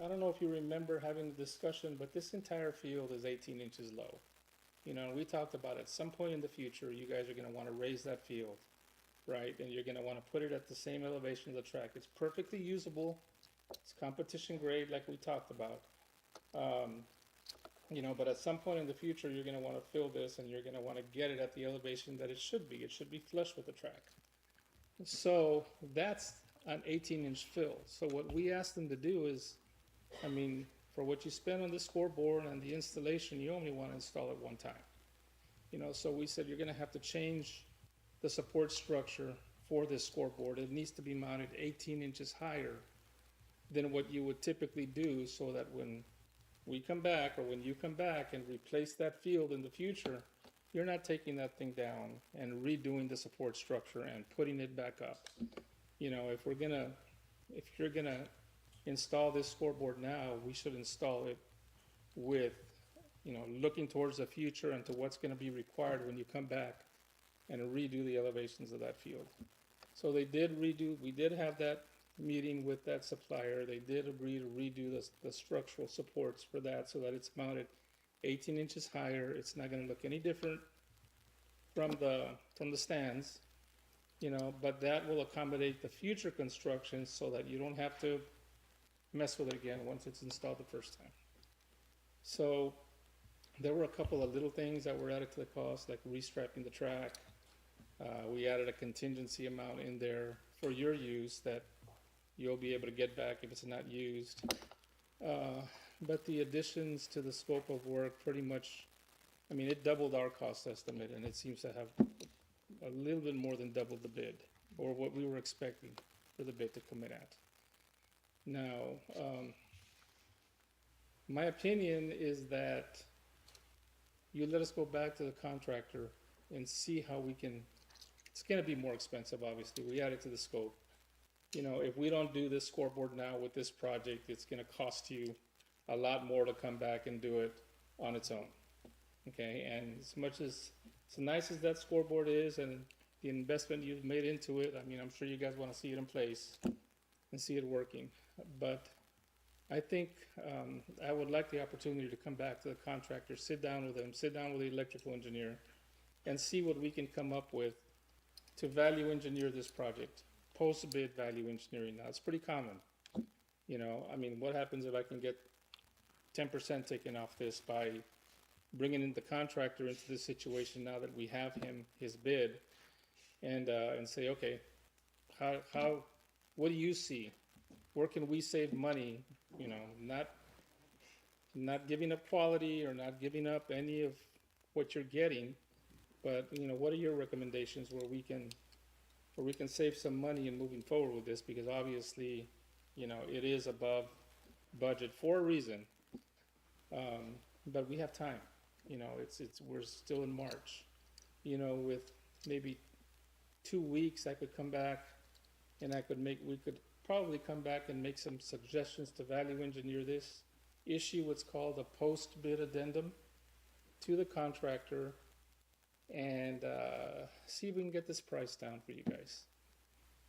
I don't know if you remember having the discussion, but this entire field is 18 inches low. You know, we talked about at some point in the future, you guys are going to want to raise that field. right? And you're gonna wanna put it at the same elevation of the track. It's perfectly usable. It's competition grade like we talked about. You know, but at some point in the future, you're gonna wanna fill this and you're gonna wanna get it at the elevation that it should be. It should be flush with the track. So that's an 18-inch fill. So what we asked them to do is, I mean, for what you spend on the scoreboard and the installation, you only wanna install it one time. You know, so we said you're gonna have to change the support structure for this scoreboard. It needs to be mounted 18 inches higher than what you would typically do, so that when we come back, or when you come back and replace that field in the future, you're not taking that thing down and redoing the support structure and putting it back up. You know, if you're gonna install this scoreboard now, we should install it with, you know, looking towards the future and to what's gonna be required when you come back and redo the elevations of that field. So they did redo, we did have that meeting with that supplier. They did agree to redo the structural supports for that, so that it's mounted 18 inches higher. It's not gonna look any different from the stands, you know, but that will accommodate the future construction so that you don't have to mess with it again once it's installed the first time. So there were a couple of little things that were added to the cost, like restriping the track. We added a contingency amount in there for your use that you'll be able to get back if it's not used. But the additions to the scope of work pretty much, I mean, it doubled our cost estimate, and it seems to have a little bit more than doubled the bid, or what we were expecting for the bid to come in at. Now, my opinion is that you let us go back to the contractor and see how we can, it's gonna be more expensive, obviously. We added to the scope. You know, if we don't do this scoreboard now with this project, it's gonna cost you a lot more to come back and do it on its own. Okay, and as nice as that scoreboard is and the investment you've made into it, I mean, I'm sure you guys wanna see it in place and see it working. But I think I would like the opportunity to come back to the contractor, sit down with them, sit down with the electrical engineer, and see what we can come up with to value engineer this project. Post-bid value engineering. Now, it's pretty common. You know, I mean, what happens if I can get 10% taken off this by bringing in the contractor into this situation now that we have his bid, and say, okay, what do you see? Where can we save money? You know, not giving up quality or not giving up any of what you're getting, but, you know, what are your recommendations where we can save some money in moving forward with this? Because obviously, you know, it is above budget for a reason, but we have time. You know, we're still in March. You know, with maybe 2 weeks, I could come back and we could probably come back and make some suggestions to value engineer this, issue what's called a post-bid addendum to the contractor, and see if we can get this price down for you guys.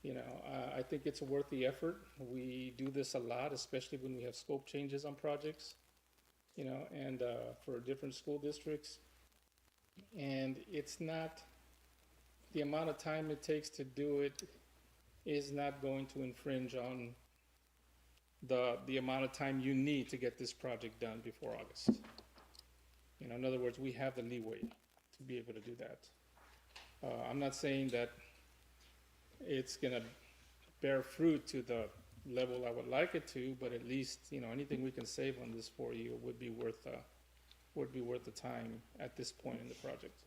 You know, I think it's worth the effort. We do this a lot, especially when we have scope changes on projects, you know, and for different school districts. And it's not, the amount of time it takes to do it is not going to infringe on the amount of time you need to get this project done before August. You know, in other words, we have the leeway to be able to do that. I'm not saying that it's gonna bear fruit to the level I would like it to, but at least, you know, anything we can save on this for you would be worth the time at this point in the project.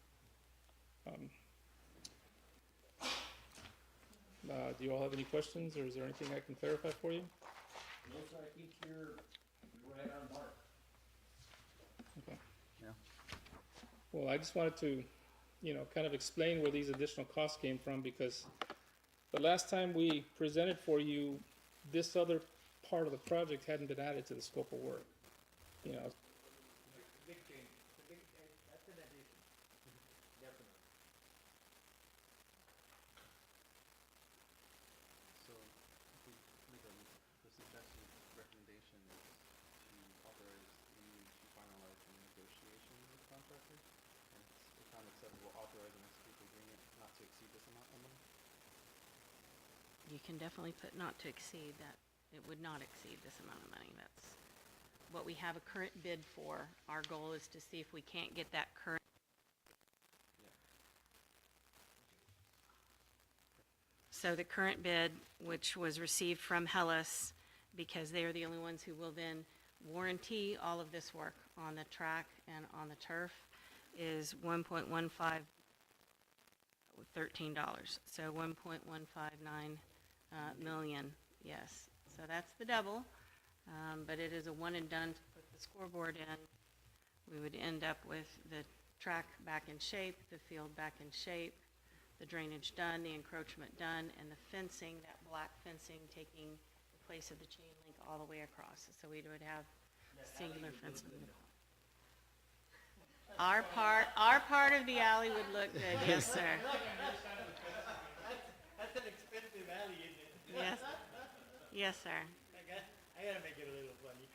Do you all have any questions, or is there anything I can clarify for you? No, sir, I think you're right on mark. Okay. Yeah. Well, I just wanted to, you know, kind of explain where these additional costs came from, because the last time we presented for you, this other part of the project hadn't been added to the scope of work. You know, Big change, that's an addition, definitely. So we make the suggested recommendation is to authorize you to finalize the negotiation with the contractor, and if it's found acceptable, authorize an execute agreement not to exceed this amount of money. you can definitely put not to exceed that. It would not exceed this amount of money. That's what we have a current bid for. Our goal is to see if we can't get that current. So the current bid, which was received from Hellas, because they are the only ones who will then warranty all of this work on the track and on the turf, is $1.15 $13. So 1.159 million. Yes. So that's the double. But it is a one and done to put the scoreboard in. We would end up with the track back in shape, the field back in shape, the drainage done, the encroachment done, and the fencing, that black fencing, taking the place of the chain link all the way across. So we would have singular fencing. Our part of the alley would look good, yes, sir. That's an expensive alley, isn't it? Yes, yes, sir. I gotta make it a little funny.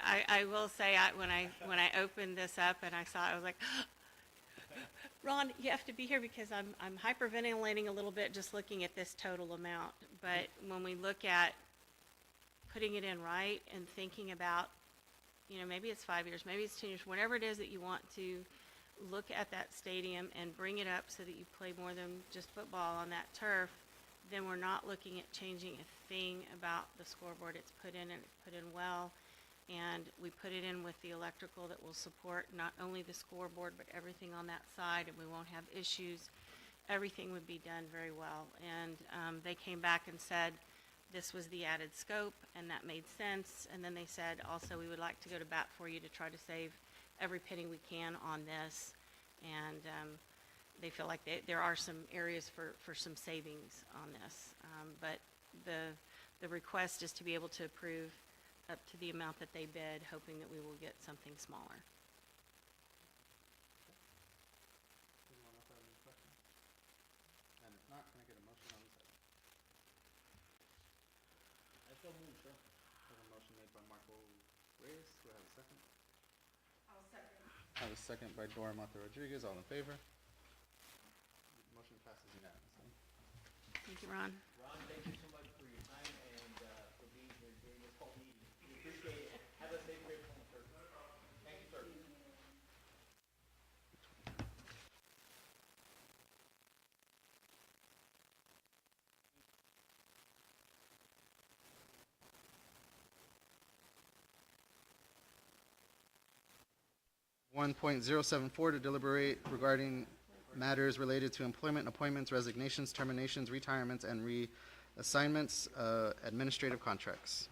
I will say, when I opened this up and I saw it, I was like, Ron, you have to be here because I'm hyperventilating a little bit just looking at this total amount. But when we look at putting it in right and thinking about, maybe it's 5 years, maybe it's 10 years, whatever it is that you want to look at that stadium and bring it up so that you play more than just football on that turf, then we're not looking at changing a thing about the scoreboard. It's put in and it's put in well. And we put it in with the electrical that will support not only the scoreboard, but everything on that side, and we won't have issues. Everything would be done very well. And they came back and said this was the added scope, and that made sense. And then they said, also, we would like to go to bat for you to try to save every penny we can on this. And they feel like there are some areas for some savings on this. But the request is to be able to approve up to the amount that they bid, hoping that we will get something smaller. Anyone else have any questions? And if not, can I get a motion on this item? I so move, sir. I have a motion made by Marco Reyes. Do I have a second? I'll second. I have a second by Dora Mata Rodriguez. All in favor? Motion passes unanimously. Thank you, Ron. Ron, thank you so much for your time and for being here during this whole meeting. We appreciate it. Have a safe trip home, sir. Thank you, sir. 1.074 to deliberate regarding matters related to employment, appointments, resignations, terminations, retirements, and reassignments, administrative contracts.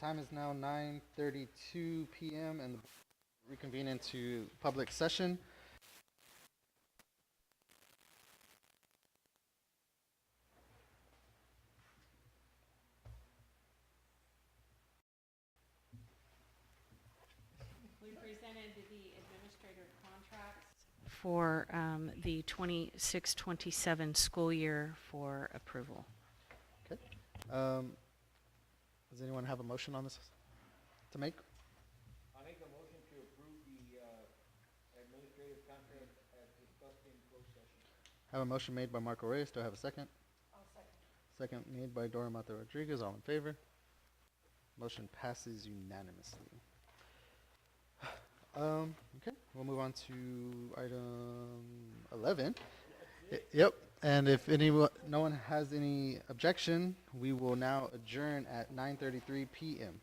time is now 9:32 p.m. and reconvene into public session. We presented the administrator contracts for the 26-27 school year for approval. Okay. Does anyone have a motion on this to make? I make a motion to approve the administrative contract as discussed in closed session. I have a motion made by Marco Reyes. Do I have a second? I'll second. Second made by Dora Mata Rodriguez. All in favor? Motion passes unanimously. Okay, we'll move on to item 11. Yep, and if no one has any objection, we will now adjourn at 9:33 p.m.